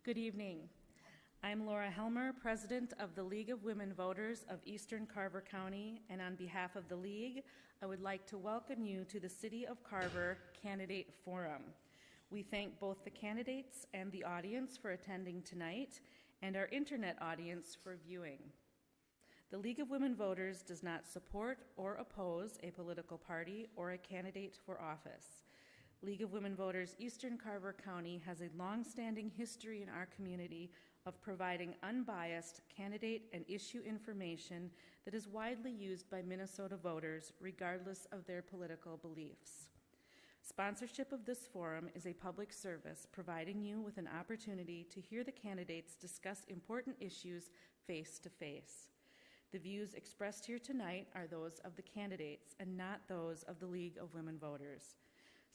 Good evening. I'm Laura Helmer, President of the League of Women Voters of Eastern Carver County, and on behalf of the League, I would like to welcome you to the City of Carver Candidate Forum. We thank both the candidates and the audience for attending tonight, and our internet audience for viewing. The League of Women Voters does not support or oppose a political party or a candidate for office. League of Women Voters Eastern Carver County has a long-standing history in our community of providing unbiased candidate and issue information that is widely used by Minnesota voters regardless of their political beliefs. Sponsorship of this forum is a public service providing you with an opportunity to hear the candidates discuss important issues face to face. The views expressed here tonight are those of the candidates and not those of the League of Women Voters.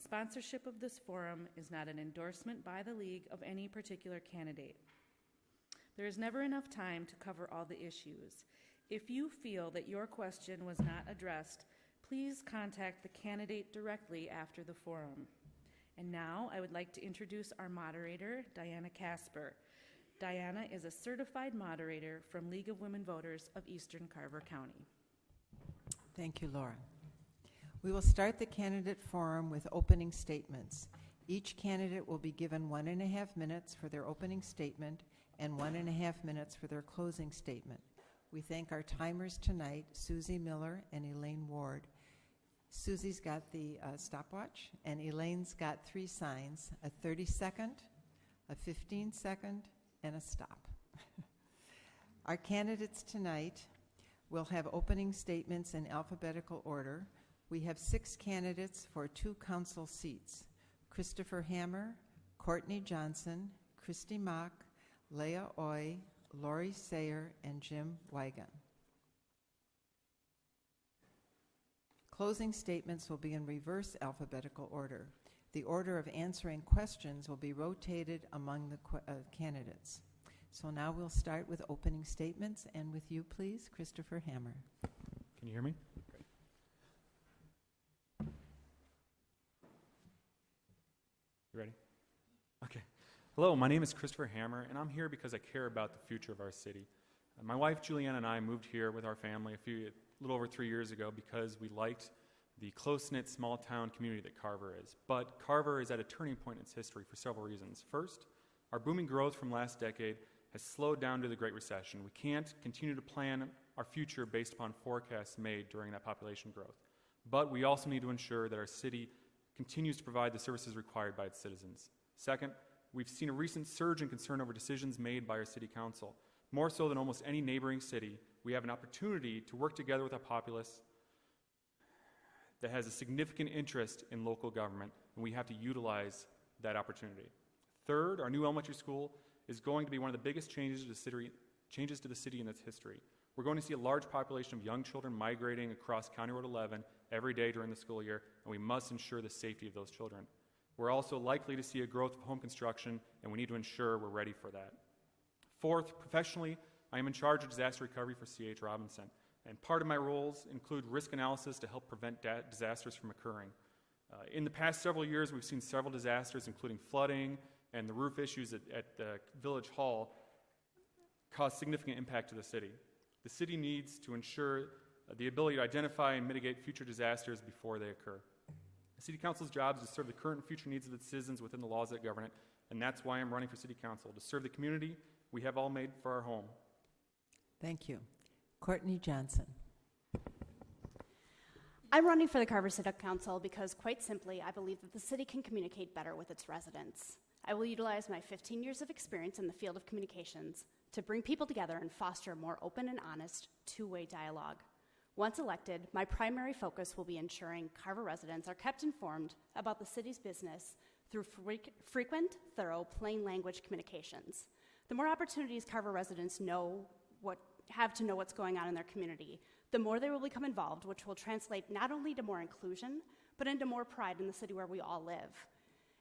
Sponsorship of this forum is not an endorsement by the League of any particular candidate. There is never enough time to cover all the issues. If you feel that your question was not addressed, please contact the candidate directly after the forum. And now I would like to introduce our moderator, Diana Casper. Diana is a certified moderator from League of Women Voters of Eastern Carver County. Thank you, Laura. We will start the candidate forum with opening statements. Each candidate will be given 1.5 minutes for their opening statement and 1.5 minutes for their closing statement. We thank our timers tonight, Susie Miller and Elaine Ward. Susie's got the stopwatch, and Elaine's got 3 signs, a 30-second, a 15-second, and a stop. Our candidates tonight will have opening statements in alphabetical order. We have 6 candidates for 2 council seats: Christopher Hammer, Courtney Johnson, Christy Mock, Leah Oy, Lori Sayer, and Jim Wigan. Closing statements will be in reverse alphabetical order. The order of answering questions will be rotated among the candidates. So now we'll start with opening statements, and with you, please, Christopher Hammer. Can you hear me? You ready? Okay. Hello, my name is Christopher Hammer, and I'm here because I care about the future of our city. My wife, Julianne, and I moved here with our family a little over 3 years ago because we liked the close-knit small-town community that Carver is. But Carver is at a turning point in its history for several reasons. First, our booming growth from last decade has slowed down due to the Great Recession. We can't continue to plan our future based upon forecasts made during that population growth. But we also need to ensure that our city continues to provide the services required by its citizens. Second, we've seen a recent surge in concern over decisions made by our city council. More so than almost any neighboring city, we have an opportunity to work together with our populace that has a significant interest in local government, and we have to utilize that opportunity. Third, our new elementary school is going to be one of the biggest changes to the city in its history. We're going to see a large population of young children migrating across County Road 11 every day during the school year, and we must ensure the safety of those children. We're also likely to see a growth of home construction, and we need to ensure we're ready for that. Fourth, professionally, I am in charge of disaster recovery for C.H. Robinson, and part of my roles include risk analysis to help prevent disasters from occurring. In the past several years, we've seen several disasters, including flooding and the roof issues at the Village Hall, cause significant impact to the city. The city needs to ensure the ability to identify and mitigate future disasters before they occur. The City Council's job is to serve the current and future needs of its citizens within the laws that govern it, and that's why I'm running for City Council, to serve the community we have all made for our home. Thank you. Courtney Johnson. I'm running for the Carver City Council because, quite simply, I believe that the city can communicate better with its residents. I will utilize my 15 years of experience in the field of communications to bring people together and foster a more open and honest two-way dialogue. Once elected, my primary focus will be ensuring Carver residents are kept informed about the city's business through frequent, thorough, plain language communications. The more opportunities Carver residents have to know what's going on in their community, the more they will become involved, which will translate not only to more inclusion, but into more pride in the city where we all live.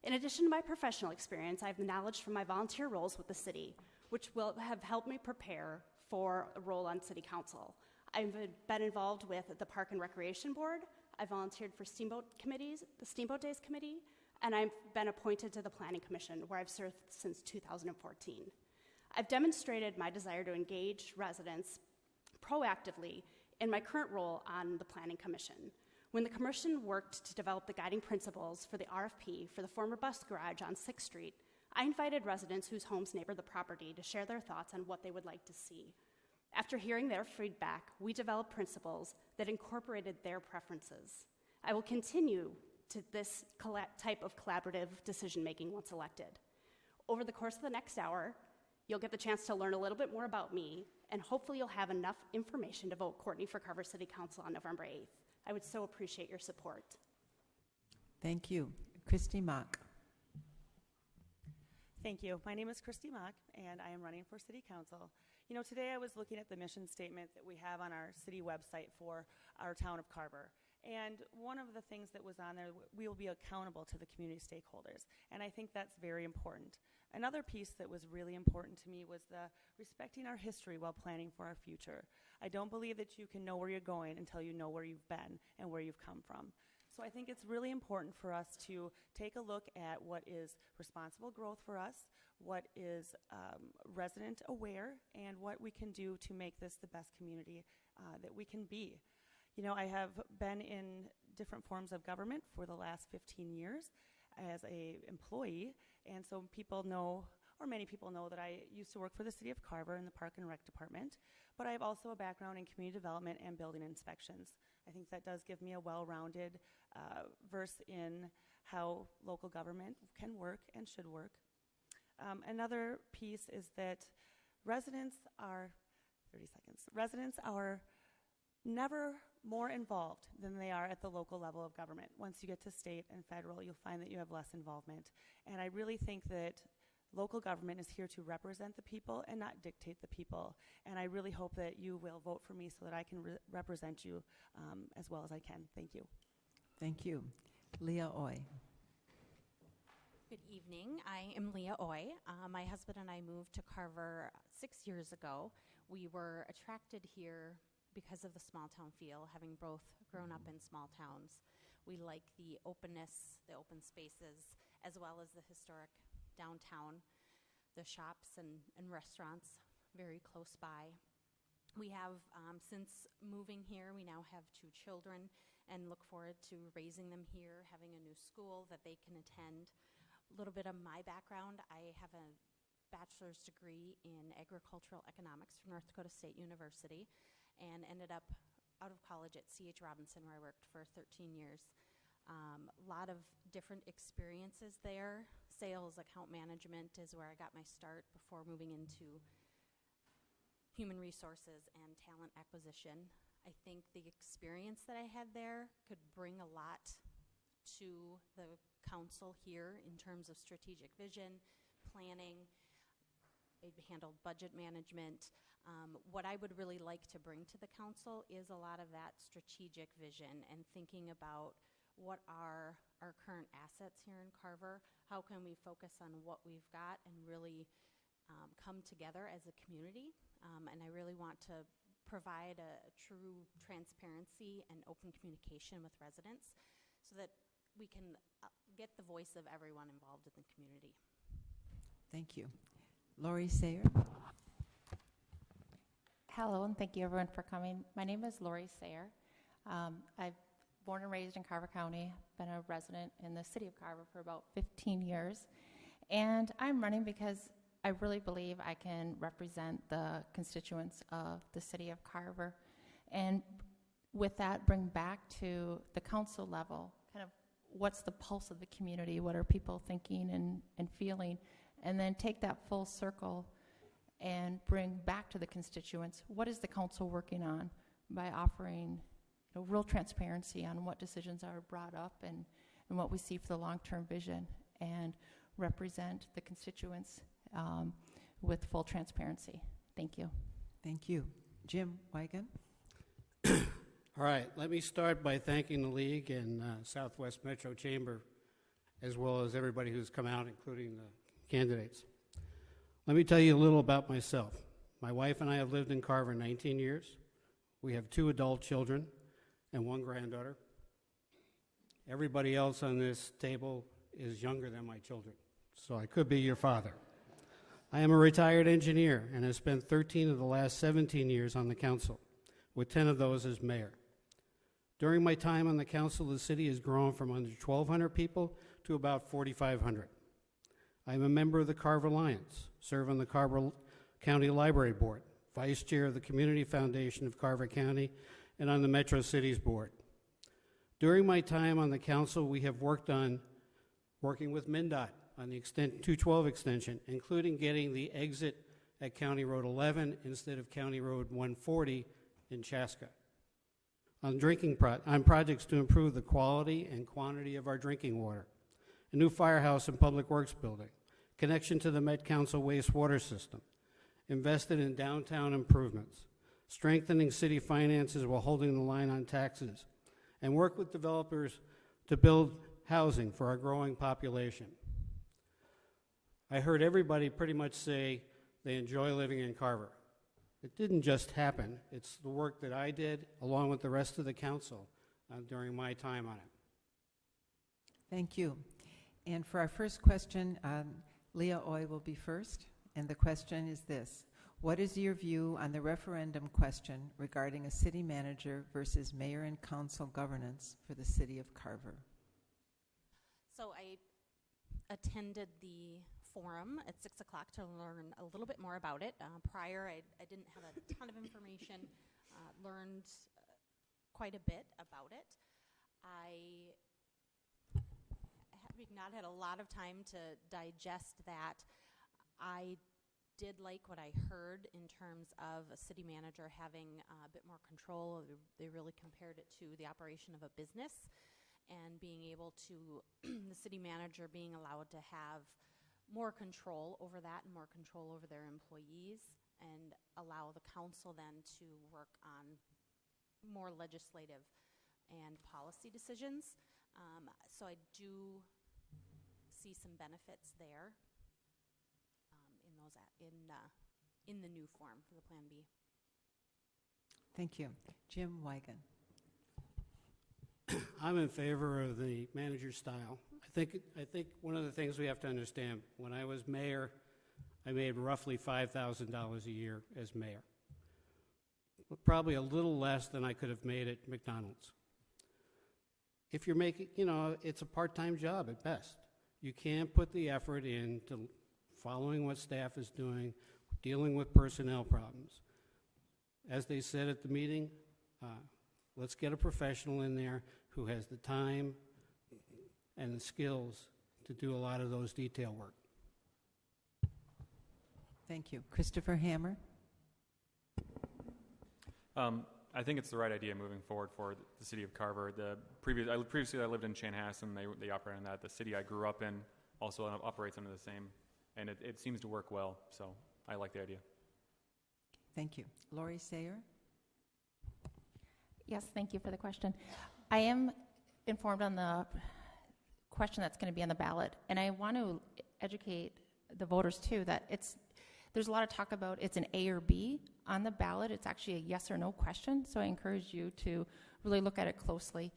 In addition to my professional experience, I have the knowledge from my volunteer roles with the city, which will have helped me prepare for a role on City Council. I've been involved with the Park and Recreation Board. I volunteered for Steamboat committees, the Steamboat Days Committee. and I've been appointed to the Planning Commission, where I've served since 2014. I've demonstrated my desire to engage residents proactively in my current role on the Planning Commission. When the Commission worked to develop the guiding principles for the RFP for the former bus garage on 6th Street, I invited residents whose homes neighbor the property to share their thoughts on what they would like to see. After hearing their feedback, we developed principles that incorporated their preferences. I will continue to this type of collaborative decision-making once elected. Over the course of the next hour, you'll get the chance to learn a little bit more about me, and hopefully you'll have enough information to vote Courtney for Carver City Council on November 8th. I would so appreciate your support. Thank you. Christy Mock. Thank you. My name is Christy Mock, and I am running for City Council. You know, today I was looking at the mission statement that we have on our city website for our town of Carver. And one of the things that was on there, we will be accountable to the community stakeholders. And I think that's very important. Another piece that was really important to me was the respecting our history while planning for our future. I don't believe that you can know where you're going until you know where you've been and where you've come from. So I think it's really important for us to take a look at what is responsible growth for us, what is resident aware, and what we can do to make this the best community that we can be. You know, I have been in different forms of government for the last 15 years as an employee, and so people know, or many people know, that I used to work for the City of Carver in the Park and Rec Department, but I have also a background in community development and building inspections. I think that does give me a well-rounded verse in how local government can work and should work. Another piece is that residents are never more involved than they are at the local level of government. Once you get to state and federal, you'll find that you have less involvement. And I really think that local government is here to represent the people and not dictate the people. And I really hope that you will vote for me so that I can represent you as well as I can. Thank you. Thank you. Leah Oy. Good evening. I am Leah Oy. My husband and I moved to Carver 6 years ago. We were attracted here because of the small town feel, having both grown up in small towns. We like the openness, the open spaces, as well as the historic downtown, the shops and restaurants very close by. We have, since moving here, we now have 2 children and look forward to raising them here, having a new school that they can attend. A little bit of my background, I have a bachelor's degree in agricultural economics from North Dakota State University and ended up out of college at C.H. Robinson, where I worked for 13 years. A lot of different experiences there. Sales, account management is where I got my start before moving into human resources and talent acquisition. I think the experience that I had there could bring a lot to the council here in terms of strategic vision, planning. I handled budget management. What I would really like to bring to the council is a lot of that strategic vision and thinking about what are our current assets here in Carver, how can we focus on what we've got and really come together as a community. And I really want to provide a true transparency and open communication with residents so that we can get the voice of everyone involved in the community. Thank you. Lori Sayer. Hello, and thank you everyone for coming. My name is Lori Sayer. I've born and raised in Carver County, been a resident in the city of Carver for about 15 years. And I'm running because I really believe I can represent the constituents of the city of Carver. And with that, bring back to the council level, kind of what's the pulse of the community, what are people thinking and feeling, and then take that full circle and bring back to the constituents, what is the council working on by offering real transparency on what decisions are brought up and what we see for the long-term vision, and represent the constituents with full transparency. Thank you. Thank you. Jim Wigan. All right, let me start by thanking the League and Southwest Metro Chamber, as well as everybody who's come out, including the candidates. Let me tell you a little about myself. My wife and I have lived in Carver 19 years. We have 2 adult children and 1 granddaughter. Everybody else on this table is younger than my children, so I could be your father. I am a retired engineer and have spent 13 of the last 17 years on the council, with 10 of those as mayor. During my time on the council, the city has grown from under 1,200 people to about 4,500. I am a member of the Carver Alliance, serve on the Carver County Library Board, vice chair of the Community Foundation of Carver County, and on the Metro Cities Board. During my time on the council, we have working with MnDOT on the 212 extension, including getting the exit at County Road 11 instead of County Road 140 in Chaska. On projects to improve the quality and quantity of our drinking water, a new firehouse and public works building, connection to the Met Council wastewater system, invested in downtown improvements, strengthening city finances while holding the line on taxes, and work with developers to build housing for our growing population. I heard everybody pretty much say they enjoy living in Carver. It didn't just happen. It's the work that I did along with the rest of the council during my time on it. Thank you. And for our first question, Leah Oy will be first. And the question is this: what is your view on the referendum question regarding a city manager versus mayor and council governance for the city of Carver? So I attended the forum at 6 o'clock to learn a little bit more about it. Prior, I didn't have a ton of information, learned quite a bit about it. Having not had a lot of time to digest that, I did like what I heard in terms of a city manager having a bit more control. They really compared it to the operation of a business, and being able to, the city manager being allowed to have more control over that and more control over their employees, and allow the council then to work on more legislative and policy decisions. So I do see some benefits there in the new form for the Plan B. Thank you. Jim Wigan. I'm in favor of the manager style. I think one of the things we have to understand, when I was mayor, I made roughly $5,000 a year as mayor. Probably a little less than I could have made at McDonald's. If you're making, it's a part-time job at best. You can't put the effort into following what staff is doing, dealing with personnel problems. As they said at the meeting, let's get a professional in there who has the time and the skills to do a lot of those detail work. Thank you. Christopher Hammer. I think it's the right idea moving forward for the city of Carver. Previously I lived in Chanhassen. They operate on that. The city I grew up in also operates under the same, and it seems to work well, so I like the idea. Thank you. Lori Sayer. Yes, thank you for the question. I am informed on the question that's going to be on the ballot, and I want to educate the voters too that there's a lot of talk about it's an A or B. On the ballot, it's actually a yes or no question, so I encourage you to really look at it closely.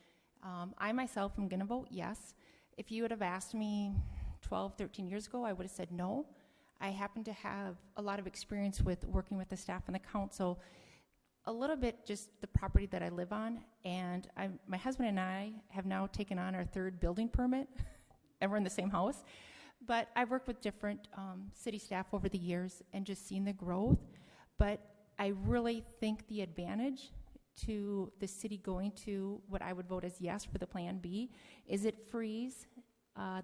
I myself am going to vote yes. If you would have asked me 12, 13 years ago, I would have said no. I happen to have a lot of experience with working with the staff and the council, a little bit just the property that I live on, and my husband and I have now taken on our third building permit, and we're in the same house. But I've worked with different city staff over the years and just seen the growth. But I really think the advantage to the city going to what I would vote as yes for the Plan B is it frees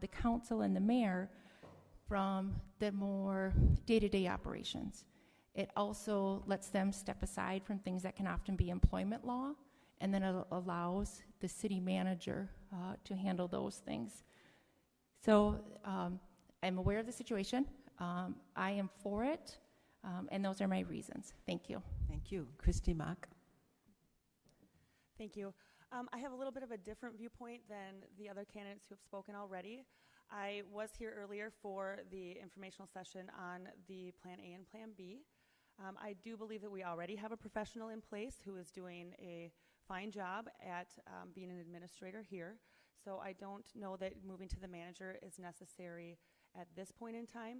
the council and the mayor from the more day-to-day operations. It also lets them step aside from things that can often be employment law, and then it allows the city manager to handle those things. So I'm aware of the situation. I am for it, and those are my reasons. Thank you. Thank you. Christy Mock. Thank you. I have a little bit of a different viewpoint than the other candidates who have spoken already. I was here earlier for the informational session on the Plan A and Plan B. I do believe that we already have a professional in place who is doing a fine job at being an administrator here. So I don't know that moving to the manager is necessary at this point in time.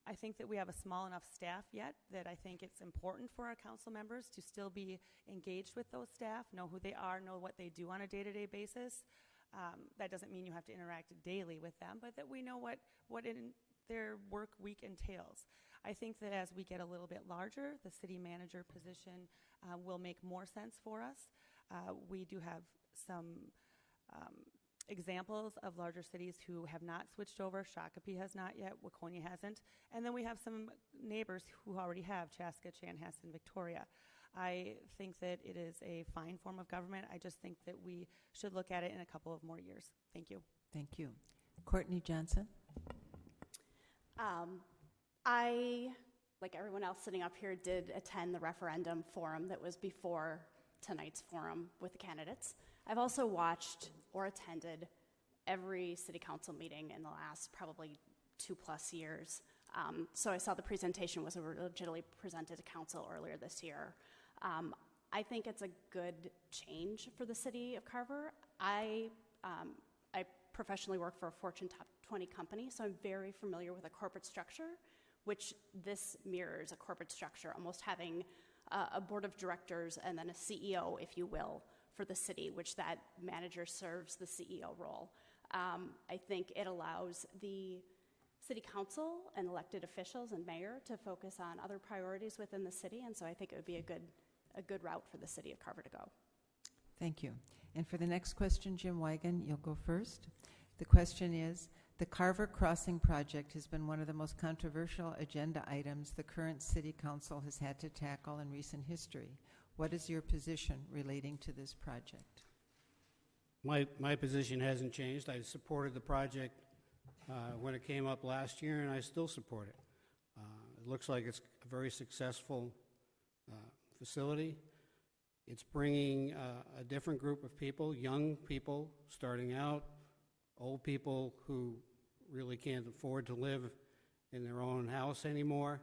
I think that we have a small enough staff yet that I think it's important for our council members to still be engaged with those staff, know who they are, know what they do on a day-to-day basis. That doesn't mean you have to interact daily with them, but that we know what their work week entails. I think that as we get a little bit larger, the city manager position will make more sense for us. We do have some examples of larger cities who have not switched over. Shakopee has not yet, Waconia hasn't. And then we have some neighbors who already have, Chaska, Chanhassen, Victoria. I think that it is a fine form of government. I just think that we should look at it in a couple of more years. Thank you. Thank you. Courtney Johnson? I, like everyone else sitting up here, did attend the referendum forum that was before tonight's forum with the candidates. I've also watched or attended every city council meeting in the last probably 2+ years. So I saw the presentation was originally presented to council earlier this year. I think it's a good change for the city of Carver. I professionally work for a Fortune Top 20 company, so I'm very familiar with a corporate structure, which this mirrors a corporate structure, almost having a board of directors and then a CEO, if you will, for the city, which that manager serves the CEO role. I think it allows the city council and elected officials and mayor to focus on other priorities within the city, and so I think it would be a good route for the city of Carver to go. Thank you. And for the next question, Jim Wigan, you'll go first. The question is, the Carver Crossing project has been one of the most controversial agenda items the current city council has had to tackle in recent history. What is your position relating to this project? My position hasn't changed. I supported the project when it came up last year, and I still support it. It looks like it's a very successful facility. It's bringing a different group of people, young people starting out, old people who really can't afford to live in their own house anymore,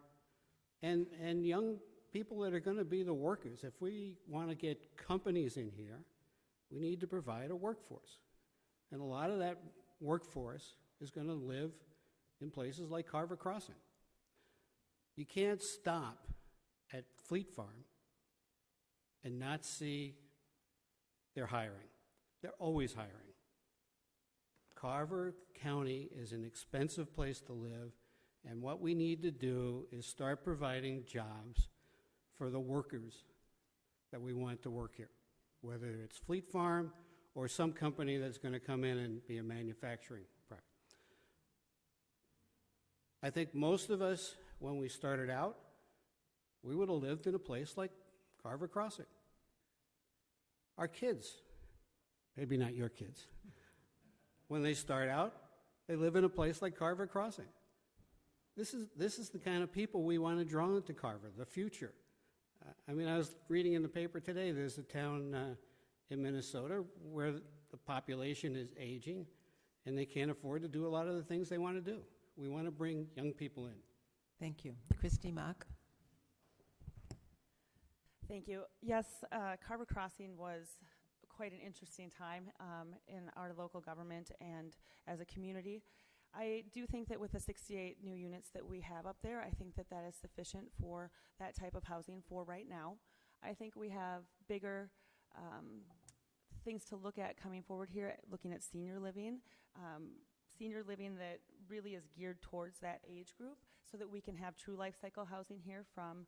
and young people that are going to be the workers. If we want to get companies in here, we need to provide a workforce. And a lot of that workforce is going to live in places like Carver Crossing. You can't stop at Fleet Farm and not see they're hiring. They're always hiring. Carver County is an expensive place to live, and what we need to do is start providing jobs for the workers that we want to work here, whether it's Fleet Farm or some company that's going to come in and be a manufacturing product. I think most of us, when we started out, we would have lived in a place like Carver Crossing. Our kids, maybe not your kids, when they start out, they live in a place like Carver Crossing. This is the kind of people we want to draw into Carver, the future. I mean, I was reading in the paper today, there's a town in Minnesota where the population is aging and they can't afford to do a lot of the things they want to do. We want to bring young people in. Thank you. Christy Mock? Thank you. Yes, Carver Crossing was quite an interesting time in our local government and as a community. I do think that with the 68 new units that we have up there, I think that that is sufficient for that type of housing for right now. I think we have bigger things to look at coming forward here, looking at senior living that really is geared towards that age group so that we can have true life cycle housing here from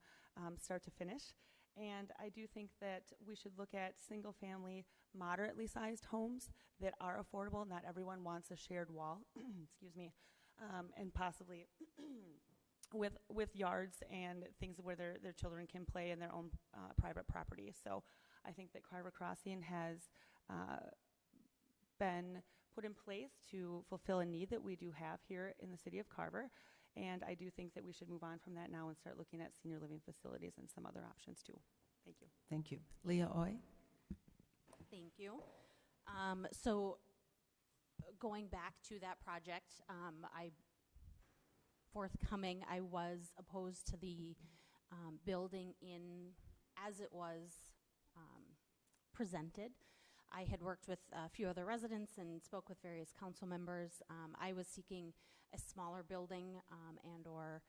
start to finish. And I do think that we should look at single family, moderately sized homes that are affordable. Not everyone wants a shared wall, excuse me, and possibly with yards and things where their children can play in their own private property. So I think that Carver Crossing has been put in place to fulfill a need that we do have here in the city of Carver. And I do think that we should move on from that now and start looking at senior living facilities and some other options too. Thank you. Thank you. Leah Oy? Thank you. So going back to that project, forthcoming, I was opposed to the building in as it was presented. I had worked with a few other residents and spoke with various council members. I was seeking a smaller building and or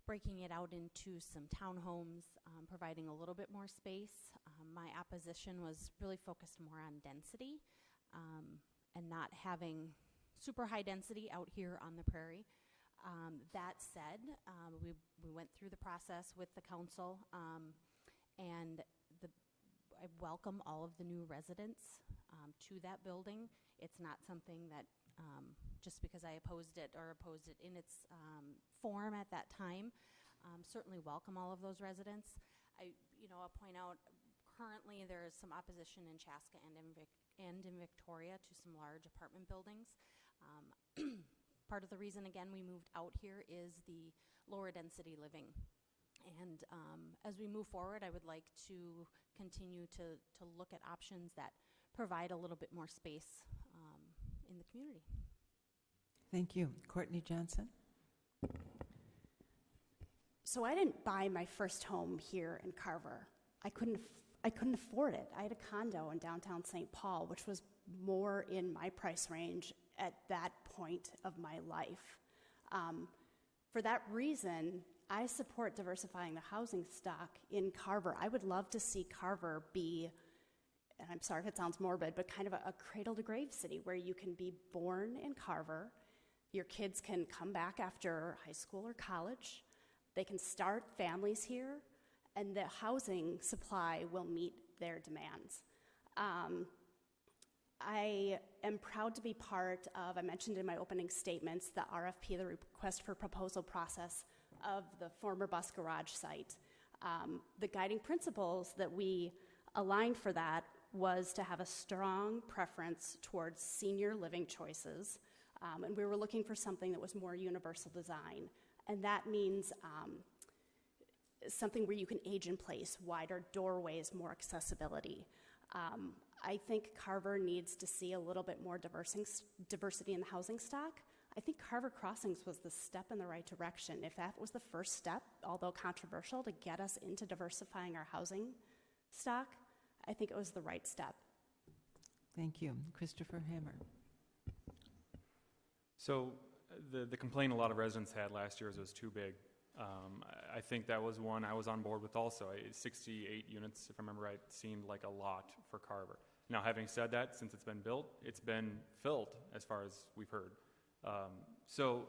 breaking it out into some townhomes, providing a little bit more space. My opposition was really focused more on density and not having super high density out here on the prairie. That said, we went through the process with the council, and I welcome all of the new residents to that building. It's not something that just because I opposed it in its form at that time. Certainly welcome all of those residents. I'll point out currently there is some opposition in Chaska and in Victoria to some large apartment buildings. Part of the reason, again, we moved out here is the lower density living. And as we move forward, I would like to continue to look at options that provide a little bit more space in the community. Thank you. Courtney Johnson. So I didn't buy my first home here in Carver. I couldn't afford it. I had a condo in downtown St. Paul, which was more in my price range at that point of my life. For that reason, I support diversifying the housing stock in Carver. I would love to see Carver be, and I'm sorry if it sounds morbid, but kind of a cradle-to-grave city where you can be born in Carver, your kids can come back after high school or college, they can start families here, and the housing supply will meet their demands. I am proud to be part of, I mentioned in my opening statements, the RFP, the request for proposal process of the former bus garage site. The guiding principles that we aligned for that was to have a strong preference towards senior living choices, and we were looking for something that was more universal design. And that means something where you can age in place, wider doorways, more accessibility. I think Carver needs to see a little bit more diversity in the housing stock. I think Carver Crossings was the step in the right direction. If that was the first step, although controversial, to get us into diversifying our housing stock, I think it was the right step. Thank you. Christopher Hammer. So the complaint a lot of residents had last year is it was too big. I think that was one I was on board with also. 68 units, if I remember right, seemed like a lot for Carver. Now, having said that, since it's been built, it's been filled as far as we've heard. So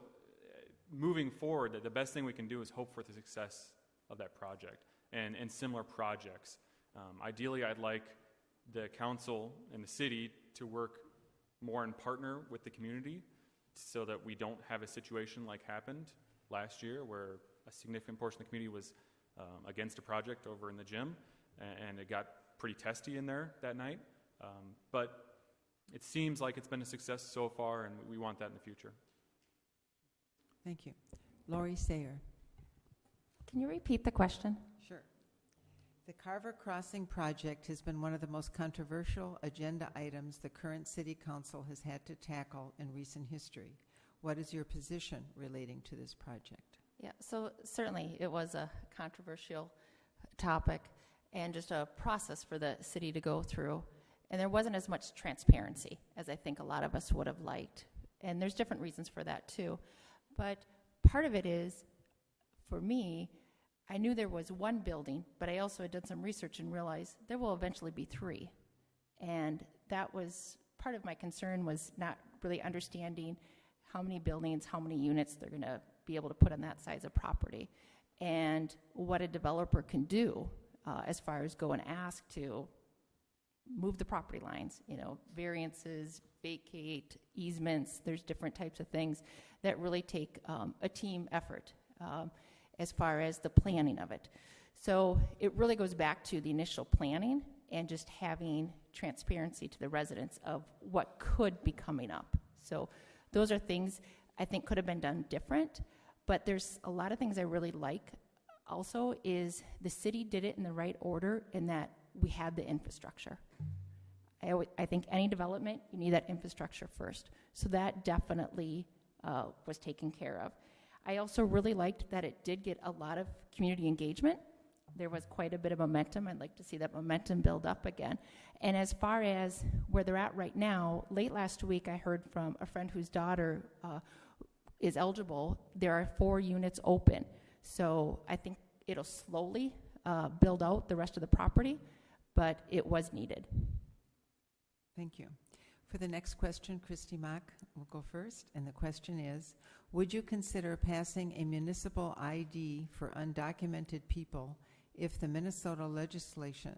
moving forward, the best thing we can do is hope for the success of that project and similar projects. Ideally, I'd like the council and the city to work more and partner with the community so that we don't have a situation like happened last year where a significant portion of the community was against a project over in the gym, and it got pretty testy in there that night. But it seems like it's been a success so far, and we want that in the future. Thank you. Lori Sayer. Can you repeat the question? Sure. The Carver Crossing project has been one of the most controversial agenda items the current City Council has had to tackle in recent history. What is your position relating to this project? Yeah, so certainly it was a controversial topic and just a process for the city to go through. And there wasn't as much transparency as I think a lot of us would have liked. And there's different reasons for that too. But part of it is, for me, I knew there was one building, but I also had done some research and realized there will eventually be 3. And that was part of my concern, was not really understanding how many buildings, how many units they're going to be able to put on that size of property, and what a developer can do as far as go and ask to move the property lines, variances, vacate, easements. There's different types of things that really take a team effort as far as the planning of it. So it really goes back to the initial planning and just having transparency to the residents of what could be coming up. So those are things I think could have been done different, but there's a lot of things I really like also is the city did it in the right order in that we had the infrastructure. I think any development, you need that infrastructure first. So that definitely was taken care of. I also really liked that it did get a lot of community engagement. there was quite a bit of momentum. I'd like to see that momentum build up again. And as far as where they're at right now, late last week I heard from a friend whose daughter is eligible. There are 4 units open. So I think it'll slowly build out the rest of the property, but it was needed. Thank you. For the next question, Christy Mock will go first, and the question is, would you consider passing a municipal ID for undocumented people if the Minnesota legislature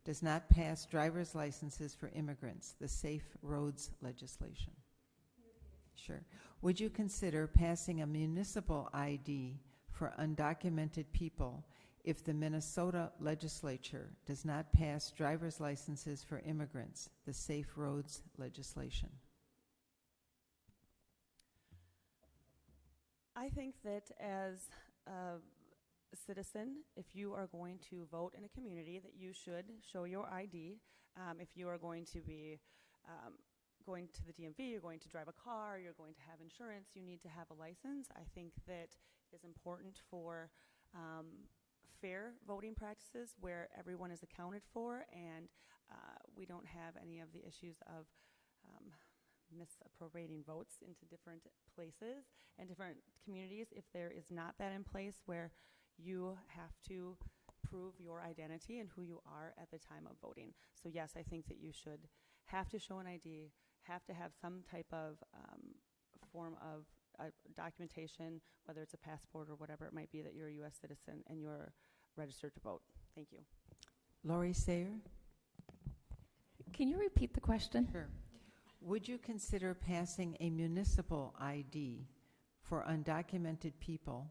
does not pass driver's licenses for immigrants, the Safe Roads legislation? Sure. Would you consider passing a municipal ID for undocumented people if the Minnesota legislature does not pass driver's licenses for immigrants, the Safe Roads legislation? I think that as a citizen, if you are going to vote in a community, that you should show your ID. If you are going to be going to the DMV, you're going to drive a car, you're going to have insurance, you need to have a license. I think that is important for fair voting practices where everyone is accounted for and we don't have any of the issues of misappropriating votes into different places and different communities. If there is not that in place where you have to prove your identity and who you are at the time of voting. So yes, I think that you should have to show an ID, have to have some type of form of documentation, whether it's a passport or whatever it might be, that you're a U.S. citizen and you're registered to vote. Thank you. Lori Sayer? Can you repeat the question? Sure. Would you consider passing a municipal ID for undocumented people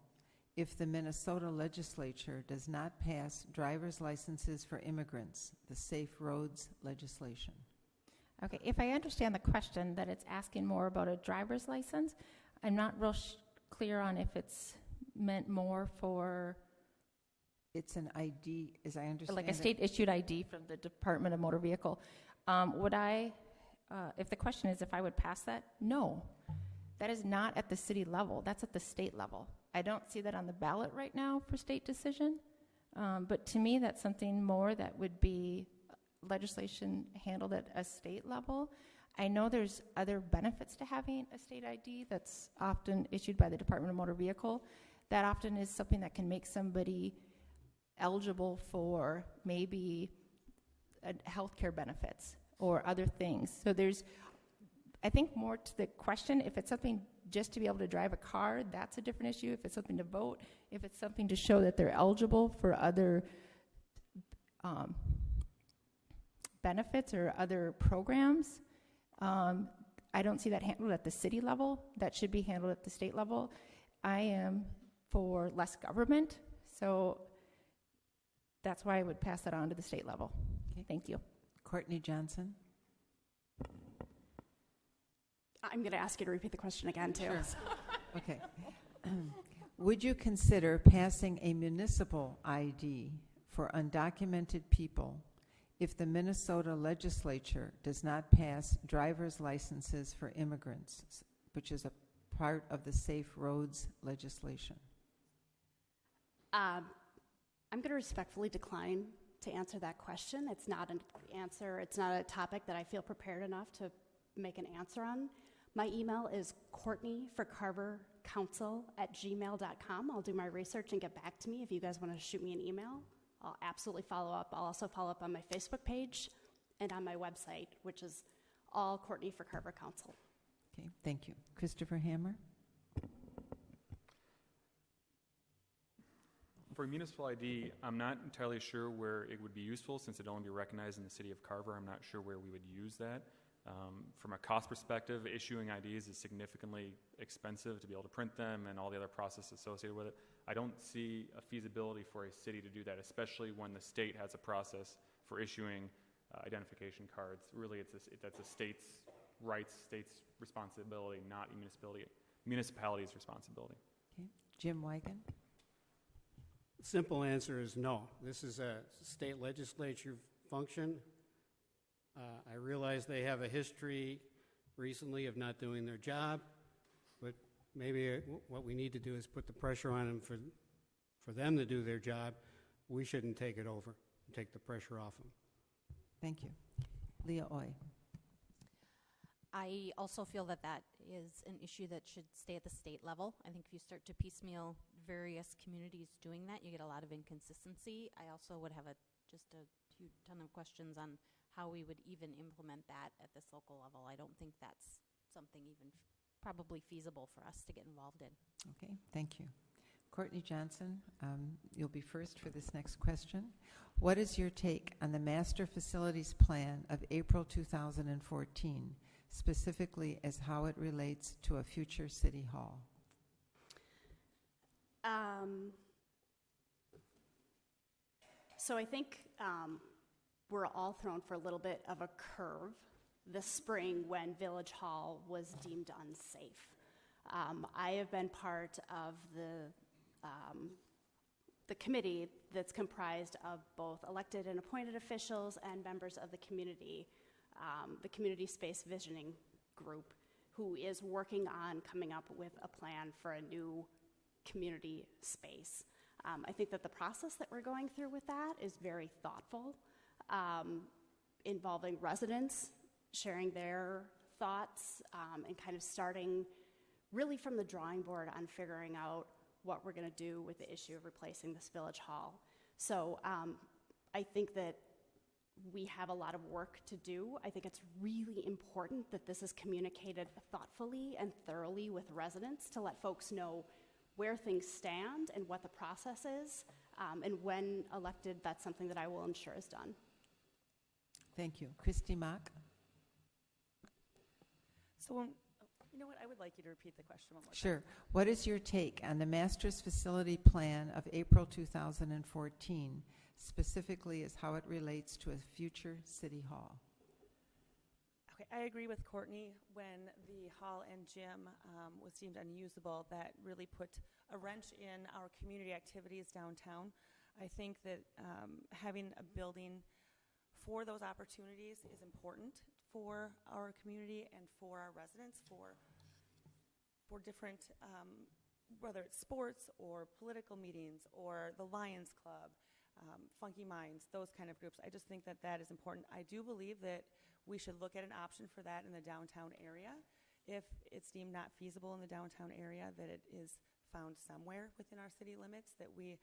if the Minnesota legislature does not pass driver's licenses for immigrants, the Safe Roads legislation? Okay, if I understand the question, that it's asking more about a driver's license, I'm not real clear on if it's meant more for... It's an ID, as I understand like a state-issued ID from the Department of Motor Vehicle. Would I, if the question is if I would pass that, no. That is not at the city level. That's at the state level. I don't see that on the ballot right now for state decision. But to me, that's something more that would be legislation handled at a state level. I know there's other benefits to having a state ID that's often issued by the Department of Motor Vehicle. That often is something that can make somebody eligible for maybe health care benefits or other things. So there's, I think, more to the question. If it's something just to be able to drive a car, that's a different issue. If it's something to vote, if it's something to show that they're eligible for other benefits or other programs, I don't see that handled at the city level. That should be handled at the state level. I am for less government, so that's why I would pass that on to the state level. Okay. Thank you. Courtney Johnson? I'm going to ask you to repeat the question again, too. Sure. Okay. Would you consider passing a municipal ID for undocumented people if the Minnesota legislature does not pass driver's licenses for immigrants, which is a part of the Safe Roads legislation? I'm going to respectfully decline to answer that question. It's not an answer. It's not a topic that I feel prepared enough to make an answer on. My email is courtneyforcarvercouncil@gmail.com. I'll do my research and get back to me if you guys want to shoot me an email. I'll absolutely follow up. I'll also follow up on my Facebook page and on my website, which is all Courtney for Carver Council. Okay, thank you. Christopher Hammer? For municipal ID, I'm not entirely sure where it would be useful since it'd only be recognized in the city of Carver. I'm not sure where we would use that. From a cost perspective, issuing IDs is significantly expensive to be able to print them and all the other processes associated with it. I don't see a feasibility for a city to do that, especially when the state has a process for issuing identification cards. Really, that's a state's rights, state's responsibility, not a municipality's responsibility. Okay. Jim Wigan? Simple answer is no. This is a state legislature function. I realize they have a history recently of not doing their job, but maybe what we need to do is put the pressure on them for them to do their job. We shouldn't take it over and take the pressure off them. Thank you. Leah Oy. I also feel that that is an issue that should stay at the state level. I think if you start to piecemeal various communities doing that, you get a lot of inconsistency. I also would have just a huge ton of questions on how we would even implement that at this local level. I don't think that's something even probably feasible for us to get involved in. Okay, thank you. Courtney Johnson, you'll be first for this next question. What is your take on the Master Facilities Plan of April 2014, specifically as how it relates to a future city hall? So I think we're all thrown for a little bit of a curve this spring when Village Hall was deemed unsafe. I have been part of the committee that's comprised of both elected and appointed officials and members of the community space visioning group, who is working on coming up with a plan for a new community space. I think that the process that we're going through with that is very thoughtful, involving residents sharing their thoughts and kind of starting really from the drawing board on figuring out what we're going to do with the issue of replacing this village hall. So I think that we have a lot of work to do. I think it's really important that this is communicated thoughtfully and thoroughly with residents to let folks know where things stand and what the process is. And when elected, that's something that I will ensure is done. Thank you. Christy Mock. So, you know what? I would like you to repeat the question one more time. Sure. What is your take on the Master's Facility Plan of April 2014, specifically as how it relates to a future city hall? Okay, I agree with Courtney. When the hall and gym was deemed unusable, that really put a wrench in our community activities downtown. I think that having a building for those opportunities is important for our community and for our residents, for different, whether it's sports or political meetings or the Lions Club, Funky Minds, those kind of groups. I just think that that is important. I do believe that we should look at an option for that in the downtown area. If it's deemed not feasible in the downtown area, that it is found somewhere within our city limits, that we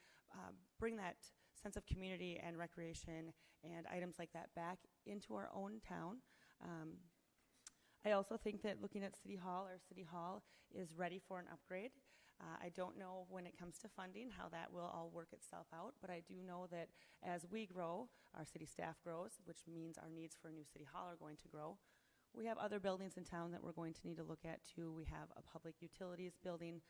bring that sense of community and recreation and items like that back into our own town. I also think that looking at City Hall, our City Hall is ready for an upgrade. I don't know when it comes to funding how that will all work itself out, but I do know that as we grow, our city staff grows, which means our needs for a new City Hall are going to grow. We have other buildings in town that we're going to need to look at too. We have a public utilities building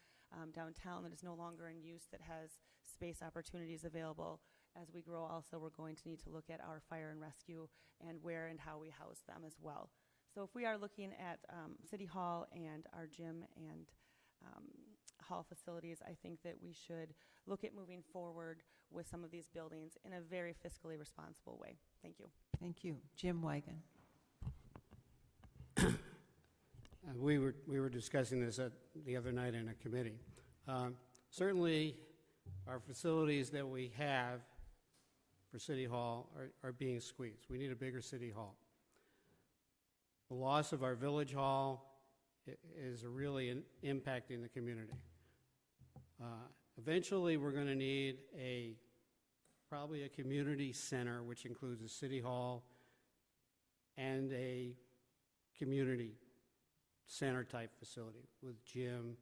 downtown that is no longer in use that has space opportunities available. As we grow also, we're going to need to look at our fire and rescue and where and how we house them as well. So if we are looking at City Hall and our gym and hall facilities, I think that we should look at moving forward with some of these buildings in a very fiscally responsible way. Thank you. Thank you. Jim Wigan. We were discussing this the other night in a committee. Certainly, our facilities that we have for City Hall are being squeezed. We need a bigger City Hall. The loss of our Village Hall is really impacting the community. Eventually, we're going to need probably a community center, which includes a City Hall and a community center type facility with gym,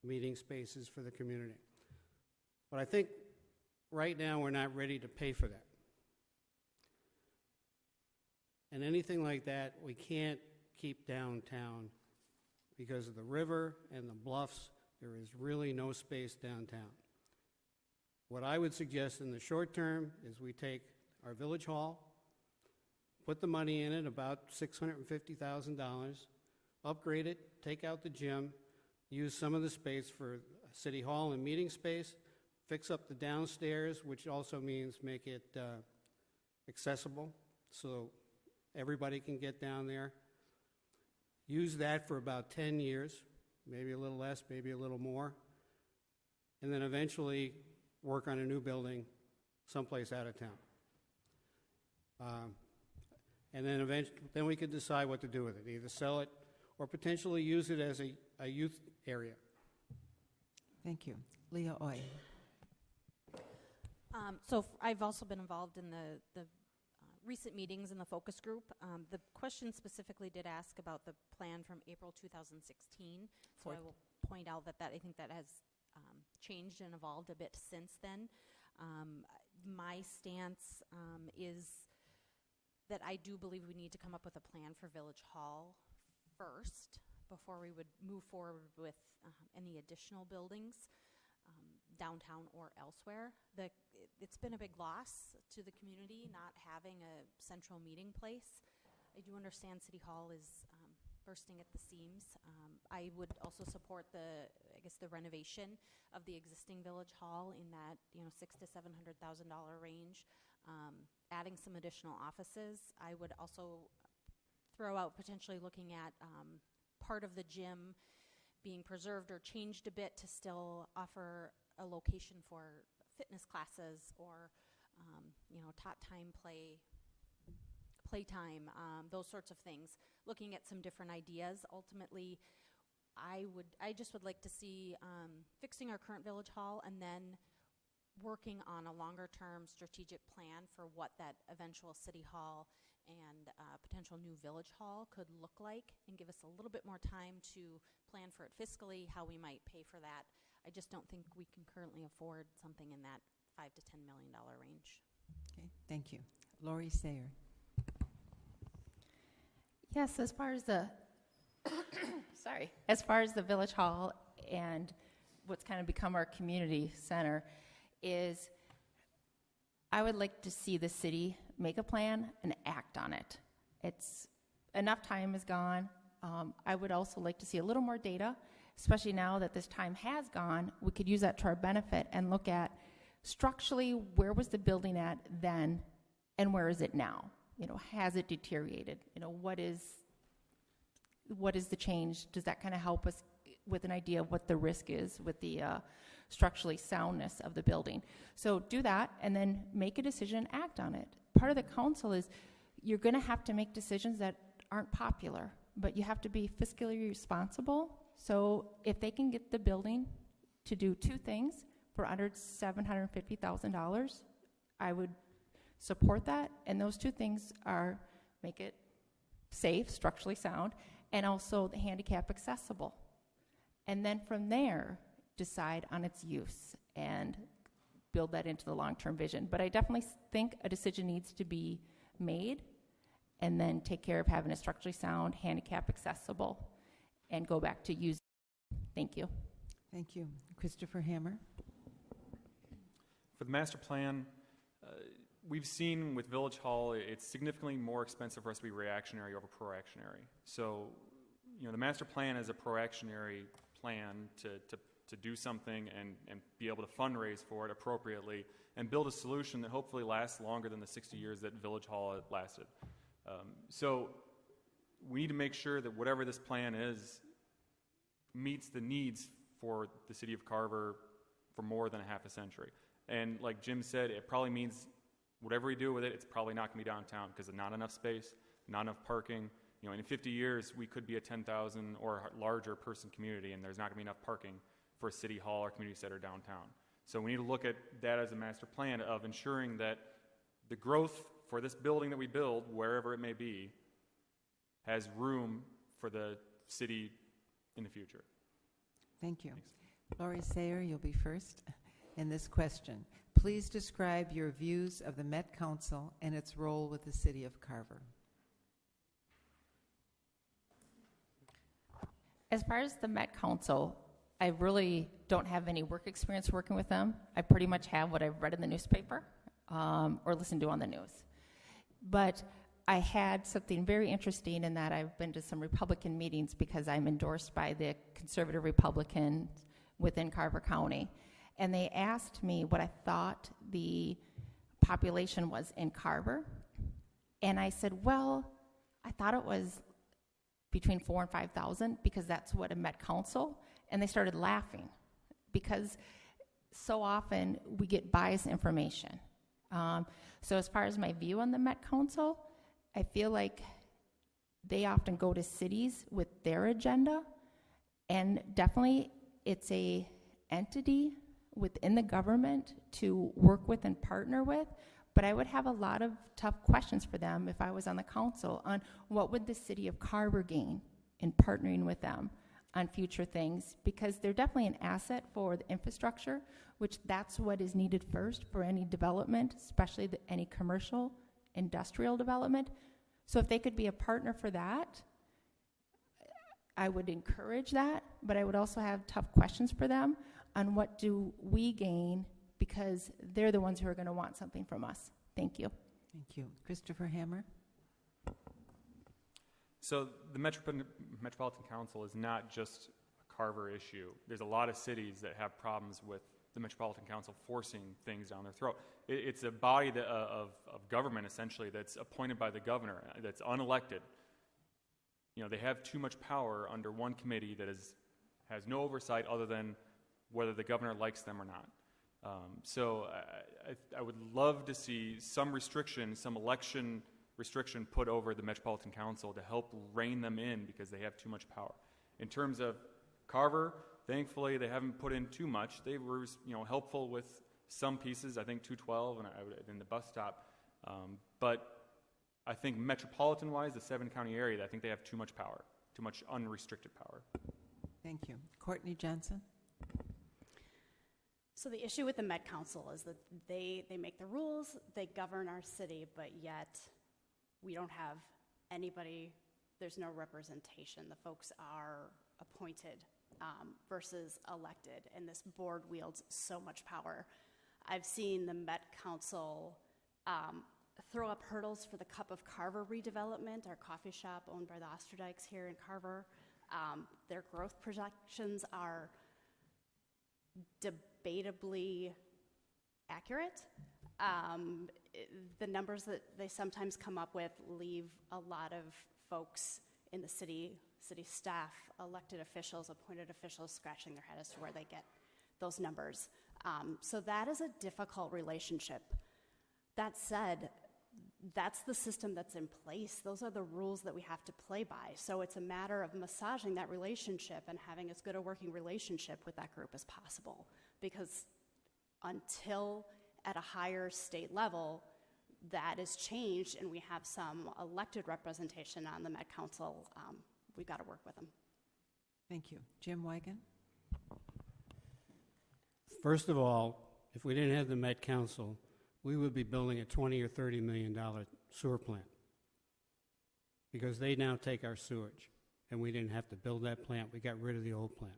meeting spaces for the community. But I think right now we're not ready to pay for that. And anything like that, we can't keep downtown because of the river and the bluffs. There is really no space downtown. What I would suggest in the short term is we take our Village Hall, put the money in it, about $650,000, upgrade it, take out the gym, use some of the space for City Hall and meeting space, fix up the downstairs, which also means make it accessible so everybody can get down there. Use that for about 10 years, maybe a little less, maybe a little more. And then eventually work on a new building someplace out of town. And then eventually, then we could decide what to do with it, either sell it or potentially use it as a youth area. Thank you. Leah Oy. I've also been involved in the recent meetings in the focus group. The question specifically did ask about the plan from April 2016. So I will point out that I think that has changed and evolved a bit since then. My stance is that I do believe we need to come up with a plan for Village Hall first before we would move forward with any additional buildings downtown or elsewhere. It's been a big loss to the community not having a central meeting place. I do understand City Hall is bursting at the seams. I would also support the renovation of the existing Village Hall in that $600,000 to $700,000 range. Adding some additional offices. I would also throw out potentially looking at part of the gym being preserved or changed a bit to still offer a location for fitness classes or tot time playtime, those sorts of things. Looking at some different ideas. Ultimately, I just would like to see fixing our current Village Hall and then working on a longer-term strategic plan for what that eventual City Hall and potential new Village Hall could look like, and give us a little bit more time to plan for it fiscally, how we might pay for that. I just don't think we can currently afford something in that $5 to $10 million range. Okay, thank you. Lori Sayer. Yes, as far as the as far as the Village Hall and what's kind of become our community center, is I would like to see the city make a plan and act on it. It's enough time is gone. I would also like to see a little more data, especially now that this time has gone. We could use that to our benefit and look at structurally where was the building at then and where is it now? Has it deteriorated? What is the change? Does that kind of help us with an idea of what the risk is with the structurally soundness of the building? So do that and then make a decision and act on it. Part of the council is you're going to have to make decisions that aren't popular, but you have to be fiscally responsible. So if they can get the building to do two things for under $750,000, I would support that. And those two things are make it safe, structurally sound, and also the handicap accessible. And then from there, decide on its use and build that into the long-term vision. But I definitely think a decision needs to be made and then take care of having a structurally sound, handicap accessible, and go back to use. Thank you. Thank you. Christopher Hammer. For the master plan, we've seen with Village Hall, it's significantly more expensive for us to be reactionary over proactionary. So, the master plan is a proactionary plan to do something and be able to fundraise for it appropriately and build a solution that hopefully lasts longer than the 60 years that Village Hall lasted. So we need to make sure that whatever this plan is meets the needs for the city of Carver for more than a half a century. And like Jim said, it probably means whatever we do with it, it's probably not going to be downtown because of not enough space, not enough parking. In 50 years, we could be a 10,000 or larger person community, and there's not going to be enough parking for a city hall or community center downtown. So we need to look at that as a master plan of ensuring that the growth for this building that we build, wherever it may be, has room for the city in the future. Thank you. Thanks. Lori Sayer, you'll be first in this question. Please describe your views of the Met Council and its role with the city of Carver. As far as the Met Council, I really don't have any work experience working with them. I pretty much have what I've read in the newspaper or listened to on the news. But I had something very interesting in that I've been to some Republican meetings because I'm endorsed by the conservative Republicans within Carver County. And they asked me what I thought the population was in Carver. And I said, well, I thought it was between 4,000 and 5,000 because that's what a Met Council. And they started laughing because so often we get biased information. So as far as my view on the Met Council, I feel like they often go to cities with their agenda, and definitely it's a entity within the government to work with and partner with, but I would have a lot of tough questions for them if I was on the council on what would the city of Carver gain in partnering with them on future things, because they're definitely an asset for the infrastructure, which that's what is needed first for any development, especially any commercial, industrial development. So if they could be a partner for that, I would encourage that, but I would also have tough questions for them on what do we gain, because they're the ones who are going to want something from us. Thank you. Thank you. Christopher Hammer? So the Metropolitan Council is not just a Carver issue. There's a lot of cities that have problems with the Metropolitan Council forcing things down their throat. It's a body of government, essentially, that's appointed by the governor, that's unelected. You know, they have too much power under one committee that has no oversight other than whether the governor likes them or not. So I would love to see some restriction, some election restriction put over the Metropolitan Council to help rein them in because they have too much power. In terms of Carver, thankfully they haven't put in too much. They were, helpful with some pieces. I think 212 and the bus stop. But I think metropolitan-wise, the 7-county area, I think they have too much power, too much unrestricted power. Thank you. Courtney Johnson? So the issue with the Met Council is that they make the rules, they govern our city, but yet we don't have anybody, there's no representation. The folks are appointed versus elected, and this board wields so much power. I've seen the Met Council throw up hurdles for the Cup of Carver redevelopment, our coffee shop owned by the Osterdykes here in Carver. Their growth projections are debatably accurate. The numbers that they sometimes come up with leave a lot of folks in the city staff, elected officials, appointed officials, scratching their head as to where they get those numbers. So that is a difficult relationship. That said, that's the system that's in place. Those are the rules that we have to play by. So it's a matter of massaging that relationship and having as good a working relationship with that group as possible. Because until at a higher state level that is changed and we have some elected representation on the Met Council, we've got to work with them. Thank you. Jim Wigan? First of all, if we didn't have the Met Council, we would be building a $20 or $30 million sewer plant because they now take our sewage, and we didn't have to build that plant. We got rid of the old plant.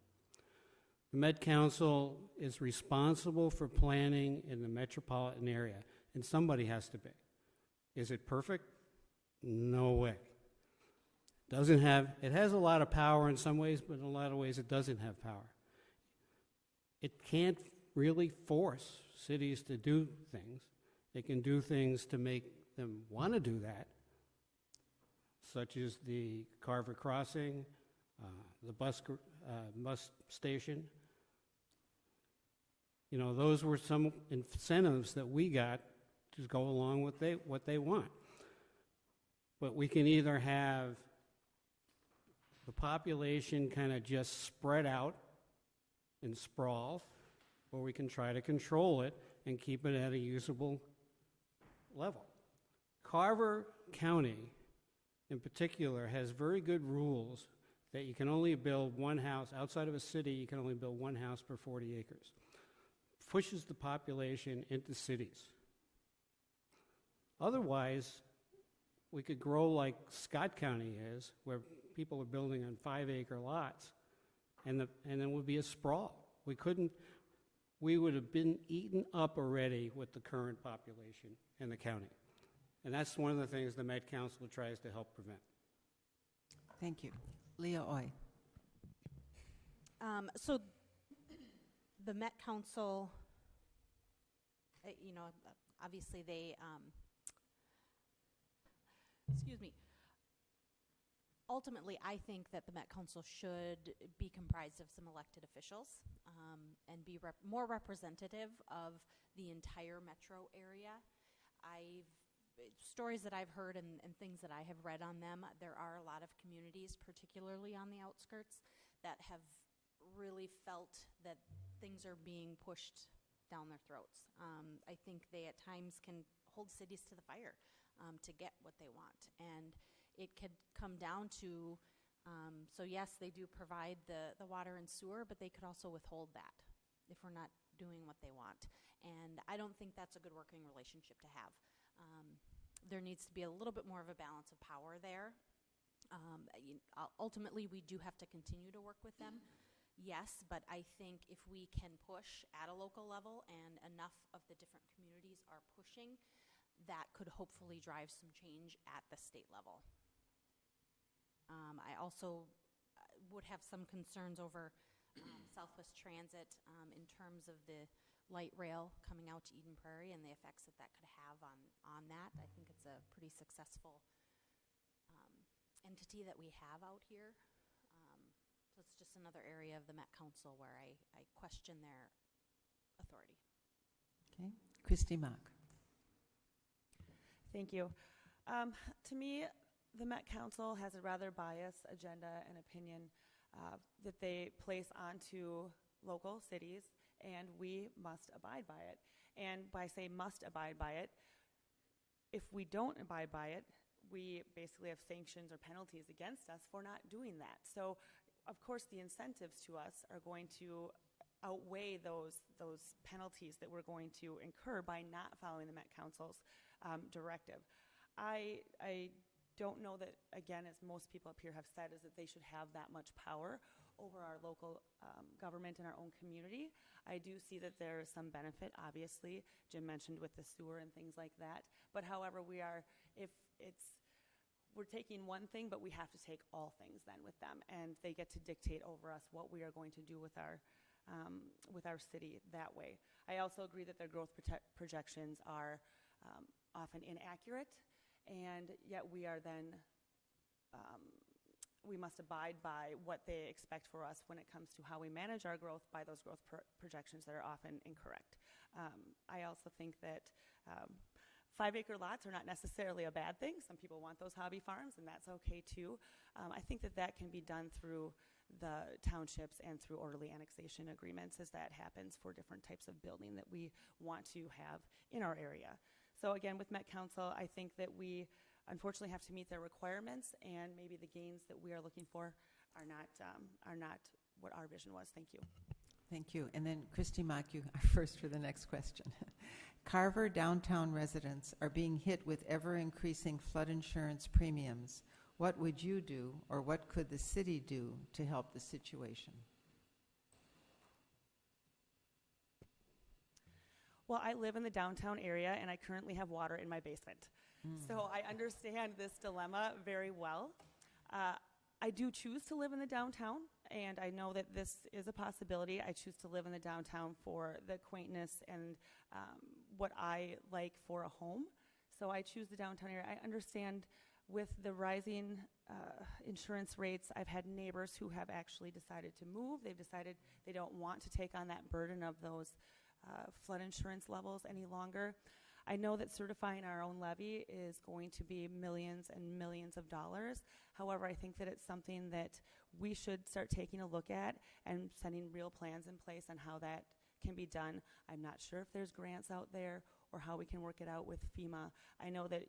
The Met Council is responsible for planning in the metropolitan area, and somebody has to be. Is it perfect? No way. It has a lot of power in some ways, but in a lot of ways it doesn't have power. It can't really force cities to do things. They can do things to make them want to do that, such as the Carver Crossing, the bus station. You know, those were some incentives that we got to go along with what they want. But we can either have the population kind of just spread out and sprawl, or we can try to control it and keep it at a usable level. Carver County, in particular, has very good rules that you can only build one house. Outside of a city, you can only build one house per 40 acres. Pushes the population into cities. Otherwise, we could grow like Scott County is, where people are building on 5-acre lots, and then would be a sprawl. We would have been eaten up already with the current population in the county. And that's one of the things the Met Council tries to help prevent. Thank you. Leah Oy. So the Met Council, obviously they, ultimately, I think that the Met Council should be comprised of some elected officials and be more representative of the entire metro area. Stories that I've heard and things that I have read on them, there are a lot of communities, particularly on the outskirts, that have really felt that things are being pushed down their throats. I think they at times can hold cities to the fire to get what they want. And it could come down to, so yes, they do provide the water and sewer, but they could also withhold that if we're not doing what they want. And I don't think that's a good working relationship to have. There needs to be a little bit more of a balance of power there. Ultimately, we do have to continue to work with them, yes, but I think if we can push at a local level and enough of the different communities are pushing, that could hopefully drive some change at the state level. I also would have some concerns over Southwest Transit in terms of the light rail coming out to Eden Prairie and the effects that that could have on that. I think it's a pretty successful entity that we have out here. So it's just another area of the Met Council where I question their authority. Okay. Christy Mock. Thank you. To me, the Met Council has a rather biased agenda and opinion that they place onto local cities, and we must abide by it. And by say must abide by it, if we don't abide by it, we basically have sanctions or penalties against us for not doing that. So, of course, the incentives to us are going to outweigh those penalties that we're going to incur by not following the Met Council's directive. I don't know that, again, as most people up here have said, is that they should have that much power over our local government in our own community. I do see that there is some benefit, obviously. Jim mentioned with the sewer and things like that. But however, we're taking one thing, but we have to take all things then with them, and they get to dictate over us what we are going to do with our city that way. I also agree that their growth projections are often inaccurate, and yet we are then we must abide by what they expect for us when it comes to how we manage our growth by those growth projections that are often incorrect. I also think that 5-acre lots are not necessarily a bad thing. Some people want those hobby farms, and that's okay too. I think that can be done through the townships and through orderly annexation agreements as that happens for different types of building that we want to have in our area. So again, with Met Council, I think that we unfortunately have to meet their requirements, and maybe the gains that we are looking for are not what our vision was. Thank you. Thank you. And then Christy Mock, you are first for the next question. Carver downtown residents are being hit with ever-increasing flood insurance premiums. What would you do, or what could the city do to help the situation? Well, I live in the downtown area, and I currently have water in my basement. So I understand this dilemma very well. I do choose to live in the downtown, and I know that this is a possibility. I choose to live in the downtown for the quaintness and what I like for a home. So I choose the downtown area. I understand with the rising insurance rates, I've had neighbors who have actually decided to move. They've decided they don't want to take on that burden of those flood insurance levels any longer. I know that certifying our own levy is going to be millions and millions of dollars. However, I think that it's something that we should start taking a look at and setting real plans in place on how that can be done. I'm not sure if there's grants out there or how we can work it out with FEMA. I know that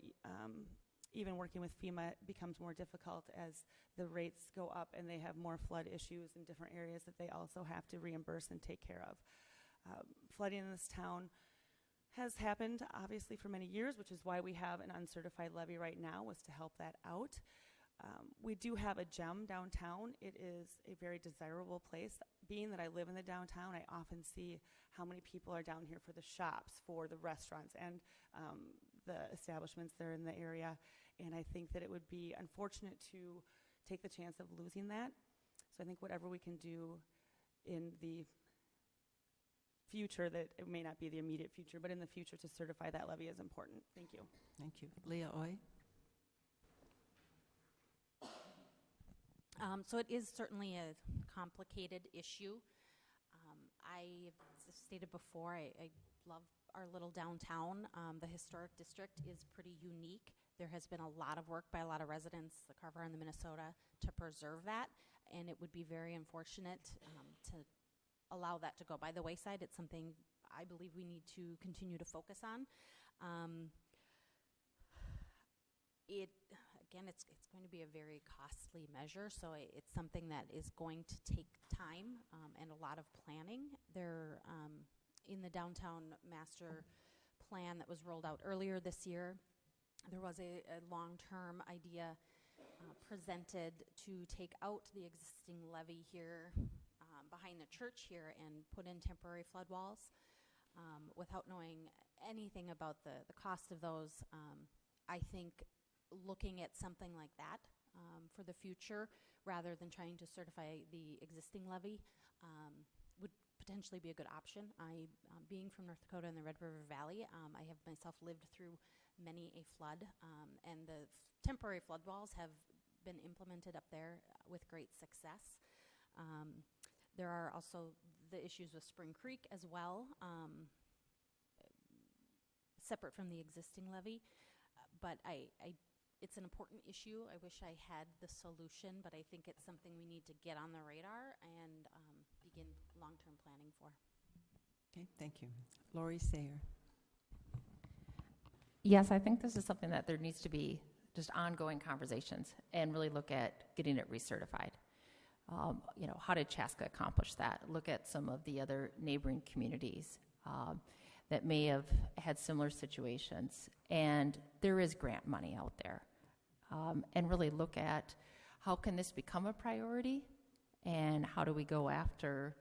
even working with FEMA becomes more difficult as the rates go up and they have more flood issues in different areas that they also have to reimburse and take care of. Flooding in this town has happened obviously for many years, which is why we have an uncertified levy right now, was to help that out. We do have a gem downtown. It is a very desirable place. Being that I live in the downtown, I often see how many people are down here for the shops, for the restaurants, and the establishments that are in the area. And I think that it would be unfortunate to take the chance of losing that. So I think whatever we can do in the future, that it may not be the immediate future, but in the future to certify that levy is important. Thank you. Thank you. Leah Oy. So it is certainly a complicated issue. I stated before, I love our little downtown. The historic district is pretty unique. There has been a lot of work by a lot of residents, the Carver and the Minnesota, to preserve that, and it would be very unfortunate to allow that to go by the wayside. It's something I believe we need to continue to focus on. Again, it's going to be a very costly measure, so it's something that is going to take time and a lot of planning. There, in the downtown master plan that was rolled out earlier this year, there was a long-term idea presented to take out the existing levee here behind the church here and put in temporary flood walls. Without knowing anything about the cost of those, I think looking at something like that for the future, rather than trying to certify the existing levee, would potentially be a good option. Being from North Dakota in the Red River Valley, I have myself lived through many a flood, and the temporary flood walls have been implemented up there with great success. There are also the issues with Spring Creek as well, separate from the existing levee, but it's an important issue. I wish I had the solution, but I think it's something we need to get on the radar and begin long-term planning for. Okay, thank you. Lori Sayer. Yes, I think this is something that there needs to be just ongoing conversations and really look at getting it recertified. How did Chaska accomplish that? Look at some of the other neighboring communities that may have had similar situations. And there is grant money out there. And really look at how can this become a priority and how do we go after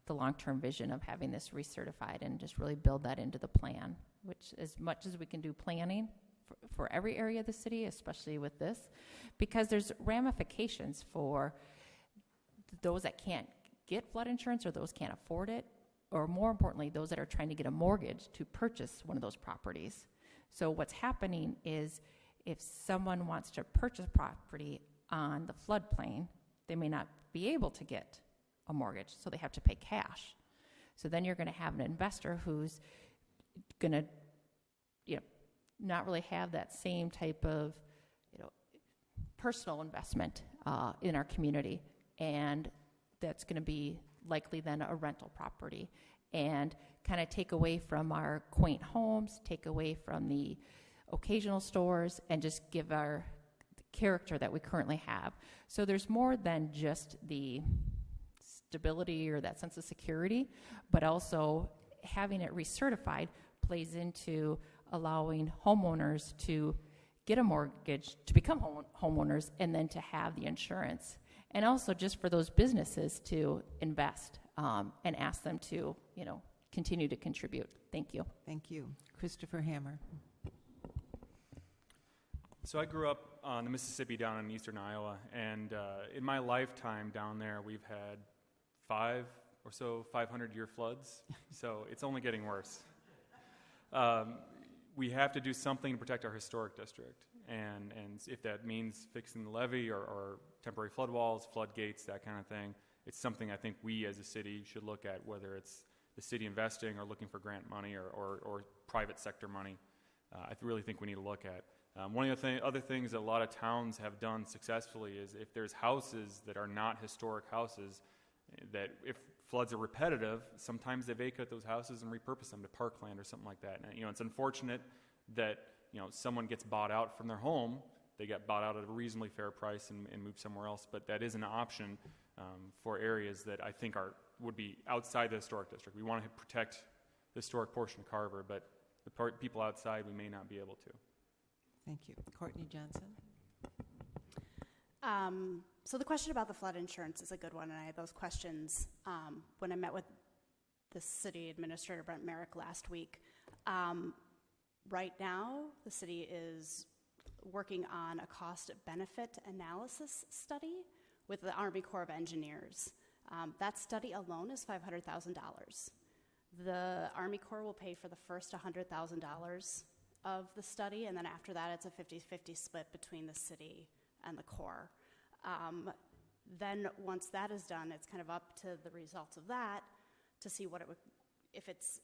the long-term vision of having this recertified and just really build that into the plan, which as much as we can do planning for every area of the city, especially with this, because there's ramifications for those that can't get flood insurance or those can't afford it, or more importantly, those that are trying to get a mortgage to purchase one of those properties. So what's happening is if someone wants to purchase property on the floodplain, they may not be able to get a mortgage, so they have to pay cash. So then you're going to have an investor who's going to, not really have that same type of, personal investment in our community, and that's going to be likely then a rental property, and kind of take away from our quaint homes, take away from the occasional stores, and just give our character that we currently have. So there's more than just the stability or that sense of security, but also having it recertified plays into allowing homeowners to get a mortgage, to become homeowners, and then to have the insurance. And also just for those businesses to invest and ask them to, continue to contribute. Thank you. Thank you. Christopher Hammer. So I grew up on the Mississippi down in eastern Iowa, and in my lifetime down there, we've had 5 or so 500-year floods, so it's only getting worse. We have to do something to protect our historic district, and if that means fixing the levee or temporary flood walls, floodgates, that kind of thing, it's something I think we as a city should look at, whether it's the city investing or looking for grant money or private sector money. I really think we need to look at. One of the other things that a lot of towns have done successfully is if there's houses that are not historic houses, that if floods are repetitive, sometimes they vacate those houses and repurpose them to parkland or something like that. And, it's unfortunate that someone gets bought out from their home. They get bought out at a reasonably fair price and move somewhere else. But that is an option for areas that I think would be outside the historic district. We want to protect the historic portion of Carver, but the people outside we may not be able to. Thank you. Courtney Johnson. So the question about the flood insurance is a good one, and I had those questions when I met with the city administrator, Brent Merrick, last week. Right now, the city is working on a cost-benefit analysis study with the Army Corps of Engineers. That study alone is $500,000. The Army Corps will pay for the first $100,000 of the study, and then after that, it's a 50-50 split between the city and the Corps. Then once that is done, it's kind of up to the results of that to see what it would, if it's,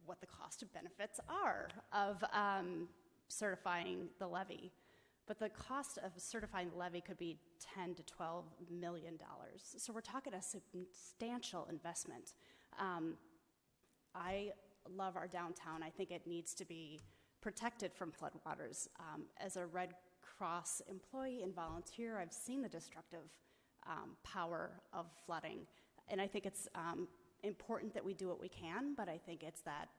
what the cost of benefits are of certifying the levy. But the cost of certifying the levy could be $10 to $12 million. So we're talking a substantial investment. I love our downtown. I think it needs to be protected from floodwaters. As a Red Cross employee and volunteer, I've seen the destructive power of flooding. And I think it's important that we do what we can, but I think it's that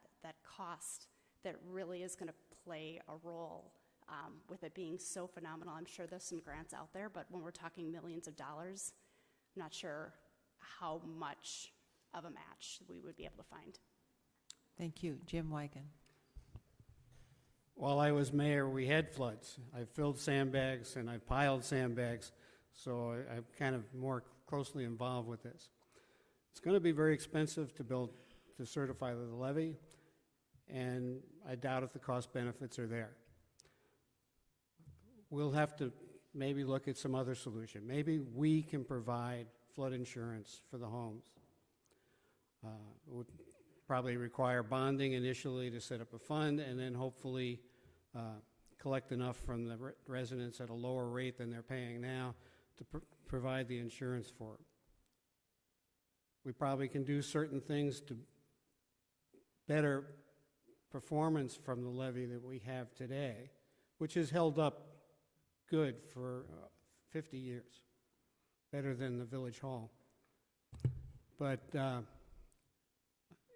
cost that really is going to play a role with it being so phenomenal. I'm sure there's some grants out there, but when we're talking millions of dollars, I'm not sure how much of a match we would be able to find. Thank you. Jim Wigan. While I was mayor, we had floods. I filled sandbags and I piled sandbags, so I'm kind of more closely involved with this. It's going to be very expensive to certify the levy, and I doubt if the cost benefits are there. We'll have to maybe look at some other solution. Maybe we can provide flood insurance for the homes. It would probably require bonding initially to set up a fund, and then hopefully collect enough from the residents at a lower rate than they're paying now to provide the insurance for them. We probably can do certain things to better performance from the levy that we have today, which has held up good for 50 years, better than the village hall. But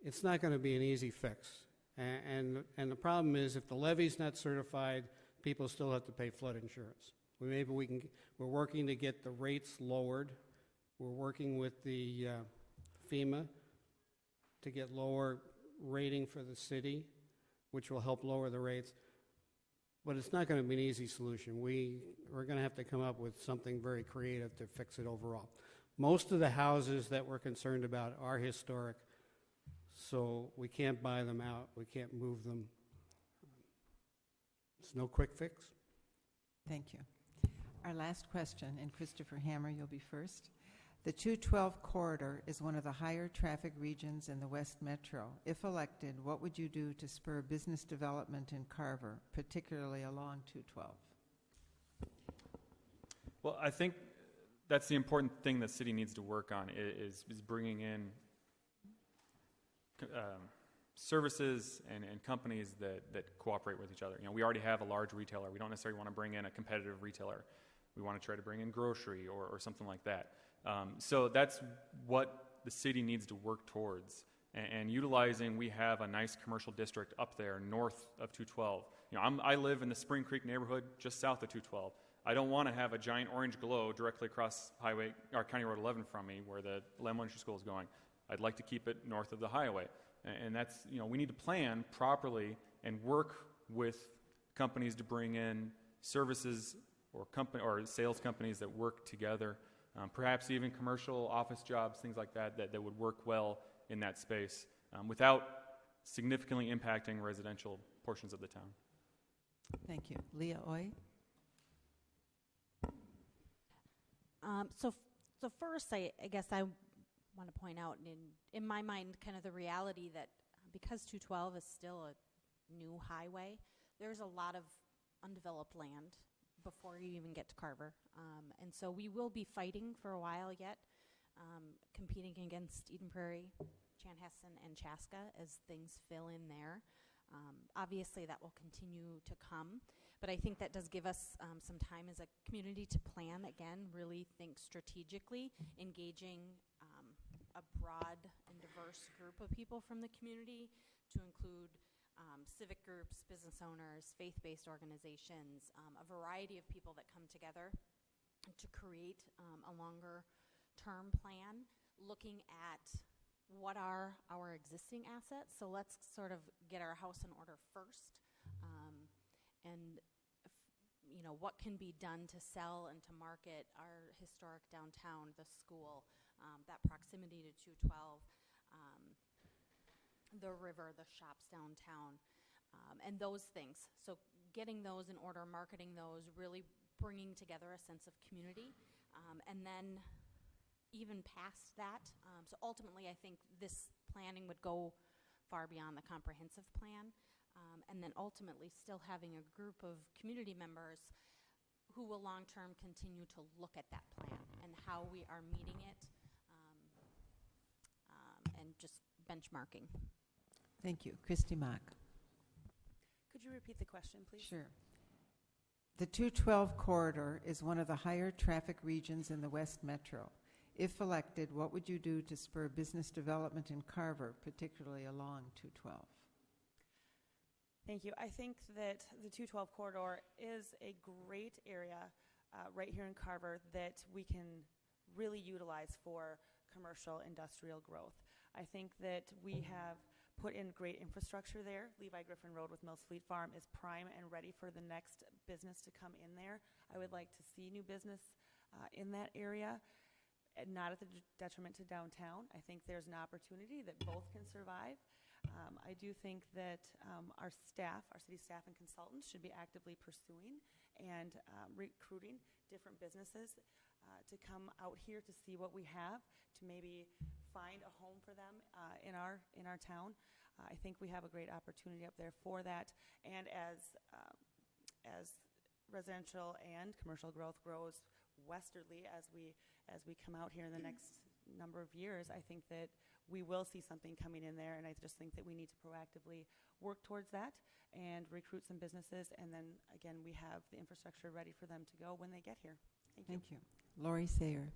it's not going to be an easy fix. And the problem is, if the levy's not certified, people still have to pay flood insurance. We're working to get the rates lowered. We're working with the FEMA to get lower rating for the city, which will help lower the rates. But it's not going to be an easy solution. We're going to have to come up with something very creative to fix it overall. Most of the houses that we're concerned about are historic, so we can't buy them out. We can't move them. It's no quick fix. Thank you. Our last question, and Christopher Hammer, you'll be first. The 212 corridor is one of the higher traffic regions in the West Metro. If elected, what would you do to spur business development in Carver, particularly along 212? Well, I think that's the important thing the city needs to work on is bringing in services and companies that cooperate with each other. You know, we already have a large retailer. We don't necessarily want to bring in a competitive retailer. We want to try to bring in grocery or something like that. So that's what the city needs to work towards. And utilizing, we have a nice commercial district up there north of 212. You know, I live in the Spring Creek neighborhood just south of 212. I don't want to have a giant orange glow directly across County Road 11 from me where the elementary school is going. I'd like to keep it north of the highway. And that's, you know, we need to plan properly and work with companies to bring in services or sales companies that work together, perhaps even commercial office jobs, things like that would work well in that space without significantly impacting residential portions of the town. Thank you. Leah Oy? So first, I guess I want to point out in my mind kind of the reality that because 212 is still a new highway, there's a lot of undeveloped land before you even get to Carver. And so we will be fighting for a while yet, competing against Eden Prairie, Chanhassen, and Chaska as things fill in there. Obviously, that will continue to come, but I think that does give us some time as a community to plan again, really think strategically, engaging a broad and diverse group of people from the community to include civic groups, business owners, faith-based organizations, a variety of people that come together to create a longer-term plan, looking at what are our existing assets. So let's sort of get our house in order first, and you know, what can be done to sell and to market our historic downtown, the school, that proximity to 212, the river, the shops downtown, and those things. So getting those in order, marketing those, really bringing together a sense of community. And then even past that, so ultimately I think this planning would go far beyond the comprehensive plan. And then ultimately still having a group of community members who will long-term continue to look at that plan and how we are meeting it, and just benchmarking. Thank you. Christy Mock. Could you repeat the question, please? Sure. The 212 corridor is one of the higher traffic regions in the West Metro. If elected, what would you do to spur business development in Carver, particularly along 212? Thank you. I think that the 212 corridor is a great area right here in Carver that we can really utilize for commercial industrial growth. I think that we have put in great infrastructure there. Levi Griffin Road with Mills Fleet Farm is prime and ready for the next business to come in there. I would like to see new business in that area, and not at the detriment to downtown. I think there's an opportunity that both can survive. I do think that our staff, our city staff and consultants should be actively pursuing and recruiting different businesses to come out here to see what we have, to maybe find a home for them in our town. I think we have a great opportunity up there for that. And as residential and commercial growth grows westerly as we come out here in the next number of years, I think that we will see something coming in there, and I just think that we need to proactively work towards that and recruit some businesses, and then again we have the infrastructure ready for them to go when they get here. Thank you. Lori Sayer.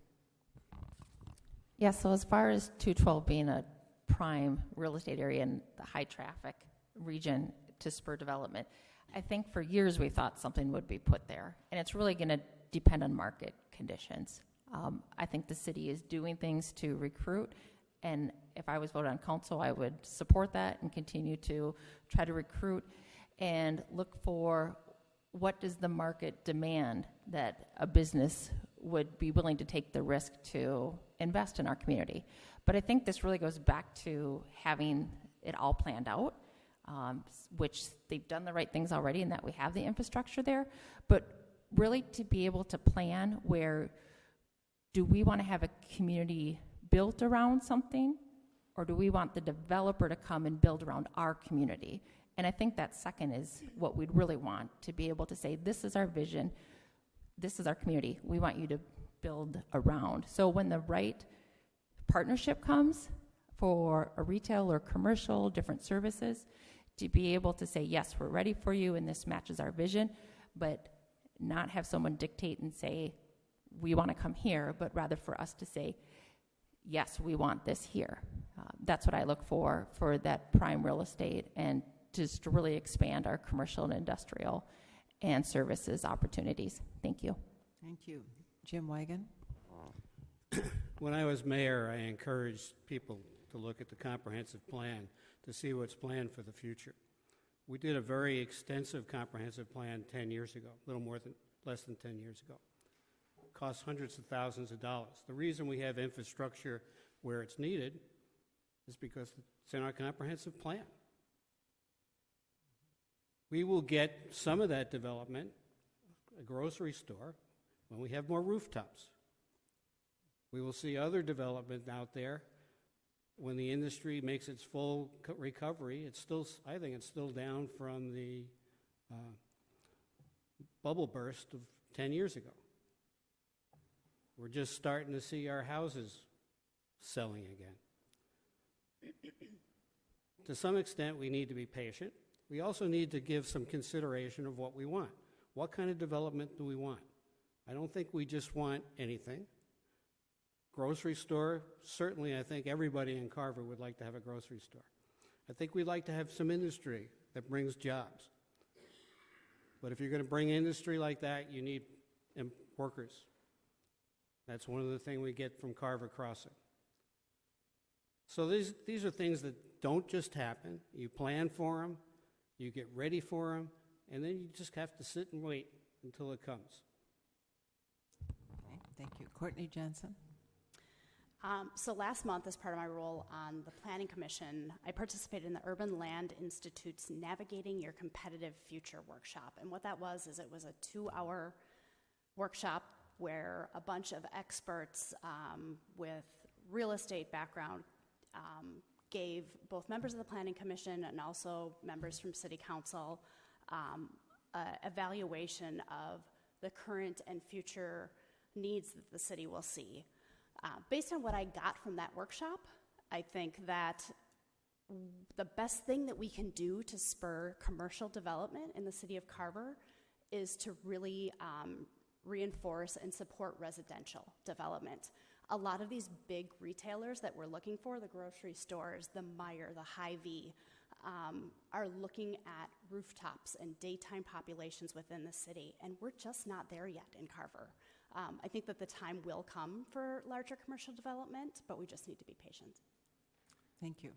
Yeah, so as far as 212 being a prime real estate area in the high traffic region to spur development, I think for years we thought something would be put there, and it's really going to depend on market conditions. I think the city is doing things to recruit, and if I was voted on council, I would support that and continue to try to recruit and look for what does the market demand that a business would be willing to take the risk to invest in our community. But I think this really goes back to having it all planned out, which they've done the right things already in that we have the infrastructure there, but really to be able to plan where do we want to have a community built around something, or do we want the developer to come and build around our community? And I think that second is what we'd really want, to be able to say, this is our vision, this is our community, we want you to build around. So when the right partnership comes for a retail or commercial, different services, to be able to say, yes, we're ready for you and this matches our vision, but not have someone dictate and say, we want to come here, but rather for us to say, yes, we want this here. That's what I look for that prime real estate, and just to really expand our commercial and industrial and services opportunities. Thank you. Thank you. Jim Wagon. When I was mayor, I encouraged people to look at the comprehensive plan to see what's planned for the future. We did a very extensive comprehensive plan 10 years ago, less than 10 years ago. It cost hundreds of thousands of dollars. The reason we have infrastructure where it's needed is because it's in our comprehensive plan. We will get some of that development, a grocery store, when we have more rooftops. We will see other development out there when the industry makes its full recovery. I think it's still down from the bubble burst of 10 years ago. We're just starting to see our houses selling again. To some extent, we need to be patient. We also need to give some consideration of what we want. What kind of development do we want? I don't think we just want anything. Grocery store, certainly I think everybody in Carver would like to have a grocery store. I think we'd like to have some industry that brings jobs. But if you're going to bring industry like that, you need workers. That's one of the things we get from Carver Crossing. So these are things that don't just happen. You plan for them, you get ready for them, and then you just have to sit and wait until it comes. Okay, thank you. Courtney Johnson. So last month, as part of my role on the Planning Commission, I participated in the Urban Land Institute's Navigating Your Competitive Future workshop. And what that was is it was a 2-hour workshop where a bunch of experts with real estate background gave both members of the Planning Commission and also members from City Council evaluation of the current and future needs that the city will see. Based on what I got from that workshop, I think that the best thing that we can do to spur commercial development in the city of Carver is to really reinforce and support residential development. A lot of these big retailers that we're looking for, the grocery stores, the Meijer, the Hy-Vee, are looking at rooftops and daytime populations within the city, and we're just not there yet in Carver. I think that the time will come for larger commercial development, but we just need to be patient. Thank you.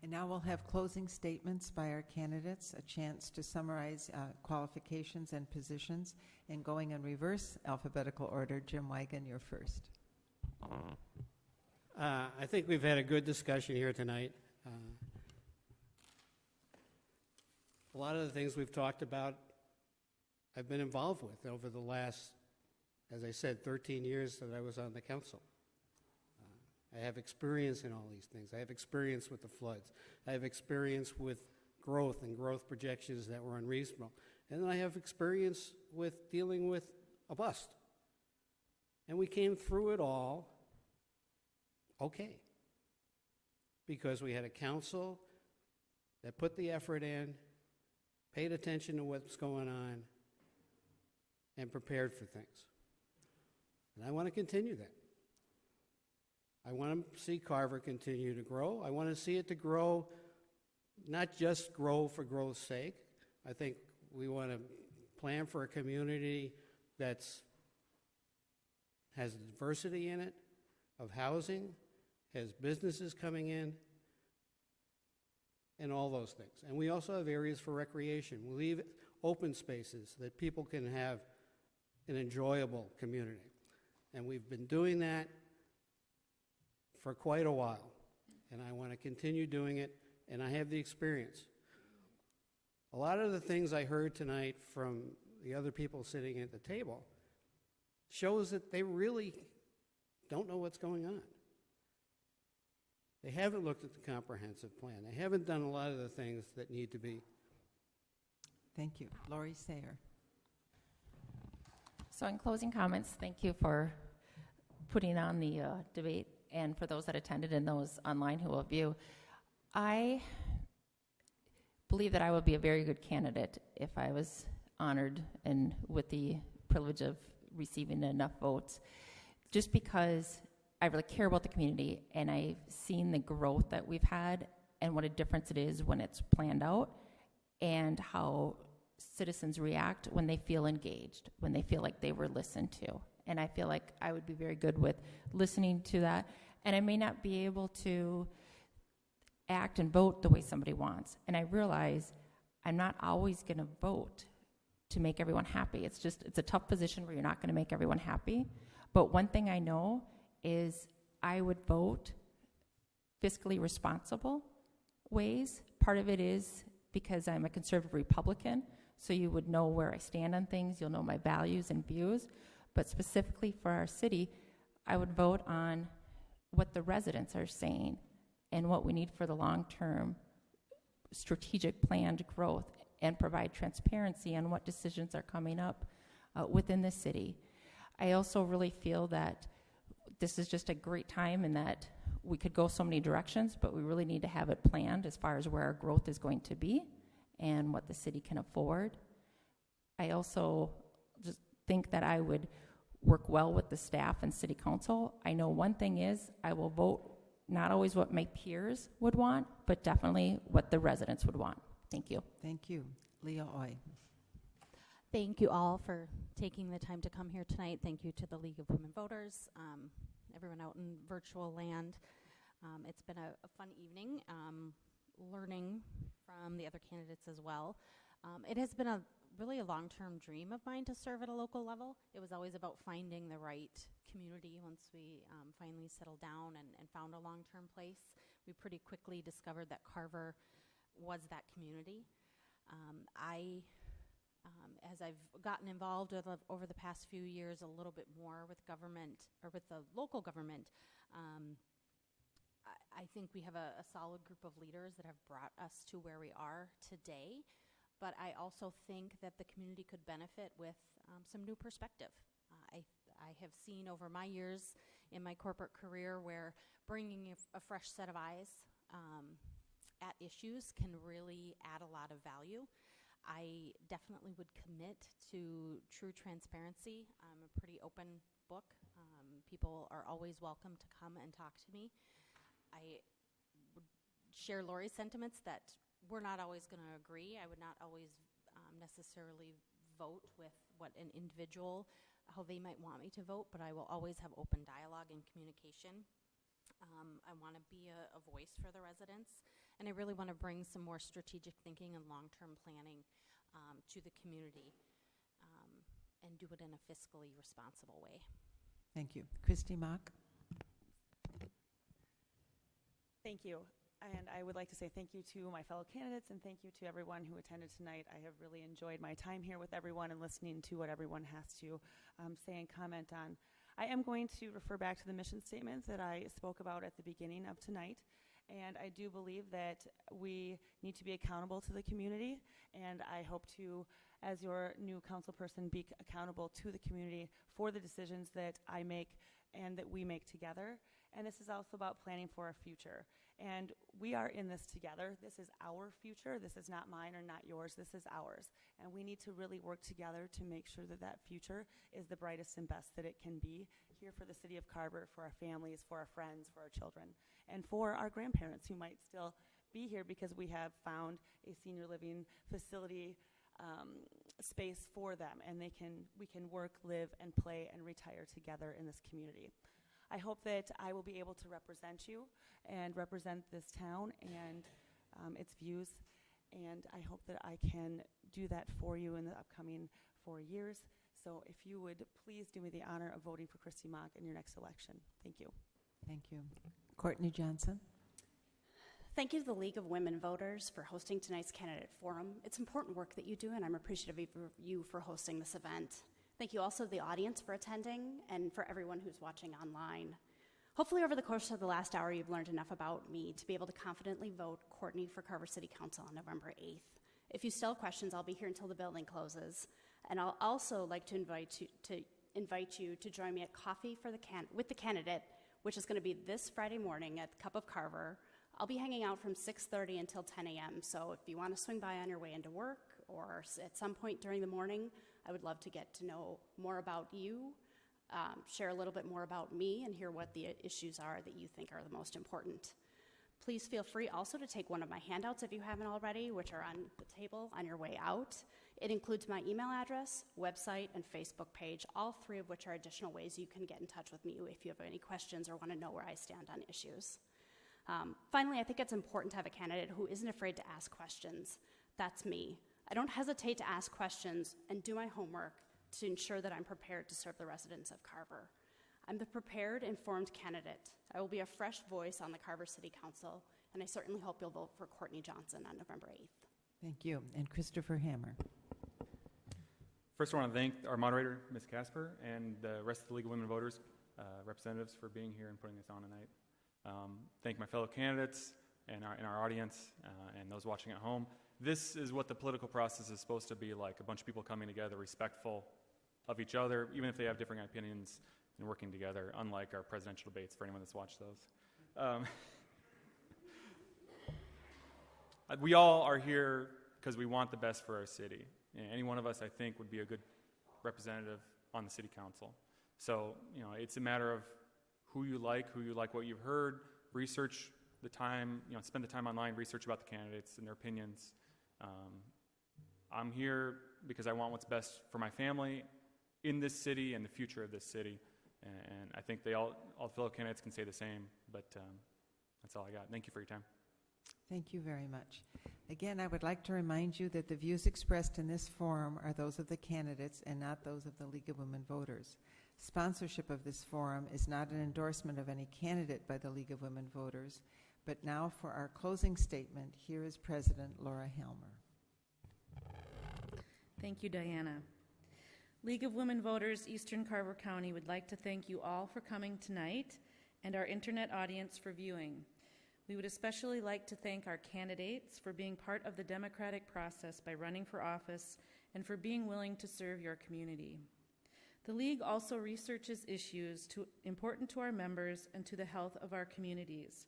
And now we'll have closing statements by our candidates, a chance to summarize qualifications and positions, and going in reverse alphabetical order. Jim Wigan, you're first. I think we've had a good discussion here tonight. A lot of the things we've talked about I've been involved with over the last, as I said, 13 years that I was on the council. I have experience in all these things. I have experience with the floods. I have experience with growth and growth projections that were unreasonable. And then I have experience with dealing with a bust. And we came through it all okay, because we had a council that put the effort in, paid attention to what's going on, and prepared for things. And I want to continue that. I want to see Carver continue to grow. I want to see it to grow, not just grow for growth's sake. I think we want to plan for a community that's has diversity in it, of housing, has businesses coming in, and all those things. And we also have areas for recreation. We leave open spaces that people can have an enjoyable community. And we've been doing that for quite a while. And I want to continue doing it, and I have the experience. A lot of the things I heard tonight from the other people sitting at the table shows that they really don't know what's going on. They haven't looked at the comprehensive plan. They haven't done a lot of the things that need to be. Thank you. Lori Sayer. So in closing comments, thank you for putting on the debate, and for those that attended and those online who will view. I believe that I would be a very good candidate if I was honored and with the privilege of receiving enough votes, just because I really care about the community, and I've seen the growth that we've had and what a difference it is when it's planned out, and how citizens react when they feel engaged, when they feel like they were listened to. And I feel like I would be very good with listening to that. And I may not be able to act and vote the way somebody wants. And I realize I'm not always going to vote to make everyone happy. It's a tough position where you're not going to make everyone happy. But one thing I know is I would vote fiscally responsible ways. Part of it is because I'm a conservative Republican, so you would know where I stand on things. You'll know my values and views. But specifically for our city, I would vote on what the residents are saying and what we need for the long-term strategic planned growth, and provide transparency on what decisions are coming up within the city. I also really feel that this is just a great time, and that we could go so many directions, but we really need to have it planned as far as where our growth is going to be and what the city can afford. I also just think that I would work well with the staff and city council. I know one thing is I will vote not always what my peers would want, but definitely what the residents would want. Thank you. Thank you. Leah Oy. Thank you all for taking the time to come here tonight. Thank you to the League of Women Voters, everyone out in virtual land. It's been a fun evening, learning from the other candidates as well. It has been really a long-term dream of mine to serve at a local level. It was always about finding the right community. Once we finally settled down and found a long-term place, we pretty quickly discovered that Carver was that community. I As I've gotten involved over the past few years a little bit more with government, or with the local government, I think we have a solid group of leaders that have brought us to where we are today. But I also think that the community could benefit with some new perspective. I have seen over my years in my corporate career where bringing a fresh set of eyes at issues can really add a lot of value. I definitely would commit to true transparency. I'm a pretty open book. People are always welcome to come and talk to me. I would share Lori's sentiments that we're not always going to agree. I would not always necessarily vote with what an individual, how they might want me to vote, but I will always have open dialogue and communication. I want to be a voice for the residents, and I really want to bring some more strategic thinking and long-term planning to the community, and do it in a fiscally responsible way. Thank you. Christy Mock. Thank you. And I would like to say thank you to my fellow candidates and thank you to everyone who attended tonight. I have really enjoyed my time here with everyone and listening to what everyone has to say and comment on. I am going to refer back to the mission statement that I spoke about at the beginning of tonight. And I do believe that we need to be accountable to the community. And I hope to, as your new council person, be accountable to the community for the decisions that I make and that we make together. And this is also about planning for our future. And we are in this together. This is our future. This is not mine or not yours. This is ours. And we need to really work together to make sure that that future is the brightest and best that it can be here for the city of Carver, for our families, for our friends, for our children, and for our grandparents who might still be here because we have found a senior living facility space for them, and we can work, live, and play and retire together in this community. I hope that I will be able to represent you and represent this town and its views, and I hope that I can do that for you in the upcoming 4 years. So if you would please do me the honor of voting for Christy Mock in your next election. Thank you. Thank you. Courtney Johnson. Thank you to the League of Women Voters for hosting tonight's candidate forum. It's important work that you do, and I'm appreciative of you for hosting this event. Thank you also to the audience for attending and for everyone who's watching online. Hopefully over the course of the last hour, you've learned enough about me to be able to confidently vote Courtney for Carver City Council on November 8th. If you still have questions, I'll be here until the building closes. And I'll also like to invite you to join me at Coffee with the Candidate, which is going to be this Friday morning at the Cup of Carver. I'll be hanging out from 6:30 until 10 a.m. So if you want to swing by on your way into work or at some point during the morning, I would love to get to know more about you, share a little bit more about me, and hear what the issues are that you think are the most important. Please feel free also to take one of my handouts if you haven't already, which are on the table on your way out. It includes my email address, website, and Facebook page, all three of which are additional ways you can get in touch with me if you have any questions or want to know where I stand on issues. Finally, I think it's important to have a candidate who isn't afraid to ask questions. That's me. I don't hesitate to ask questions and do my homework to ensure that I'm prepared to serve the residents of Carver. I'm the prepared, informed candidate. I will be a fresh voice on the Carver City Council, and I certainly hope you'll vote for Courtney Johnson on November 8th. Thank you. And Christopher Hammer. First, I want to thank our moderator, Ms. Casper, and the rest of the League of Women Voters representatives for being here and putting this on tonight. Thank my fellow candidates and our audience and those watching at home. This is what the political process is supposed to be like, a bunch of people coming together, respectful of each other, even if they have differing opinions, and working together, unlike our presidential debates for anyone that's watched those. We all are here because we want the best for our city. And any one of us, I think, would be a good representative on the city council. So, it's a matter of who you like what you've heard, research the time, spend the time online, research about the candidates and their opinions. I'm here because I want what's best for my family in this city and the future of this city. And I think all fellow candidates can say the same, but that's all I got. Thank you for your time. Thank you very much. Again, I would like to remind you that the views expressed in this forum are those of the candidates and not those of the League of Women Voters. Sponsorship of this forum is not an endorsement of any candidate by the League of Women Voters. But now for our closing statement, here is President Laura Helmer. Thank you, Diana. League of Women Voters, Eastern Carver County would like to thank you all for coming tonight and our internet audience for viewing. We would especially like to thank our candidates for being part of the democratic process by running for office and for being willing to serve your community. The League also researches issues important to our members and to the health of our communities.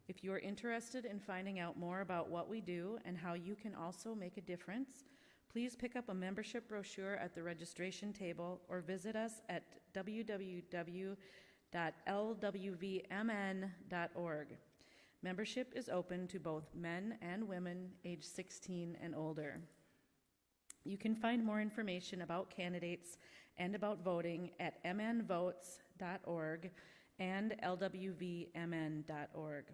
If you are interested in finding out more about what we do and how you can also make a difference, please pick up a membership brochure at the registration table or visit us at www.lwvmn.org. Membership is open to both men and women age 16 and older. You can find more information about candidates and about voting at mnvotes.org and lwvmn.org.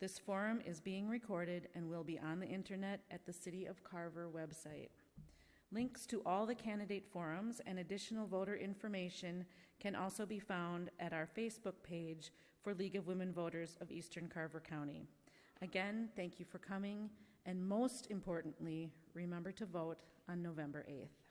This forum is being recorded and will be on the internet at the City of Carver website. Links to all the candidate forums and additional voter information can also be found at our Facebook page for League of Women Voters of Eastern Carver County. Again, thank you for coming, and most importantly, remember to vote on November 8th.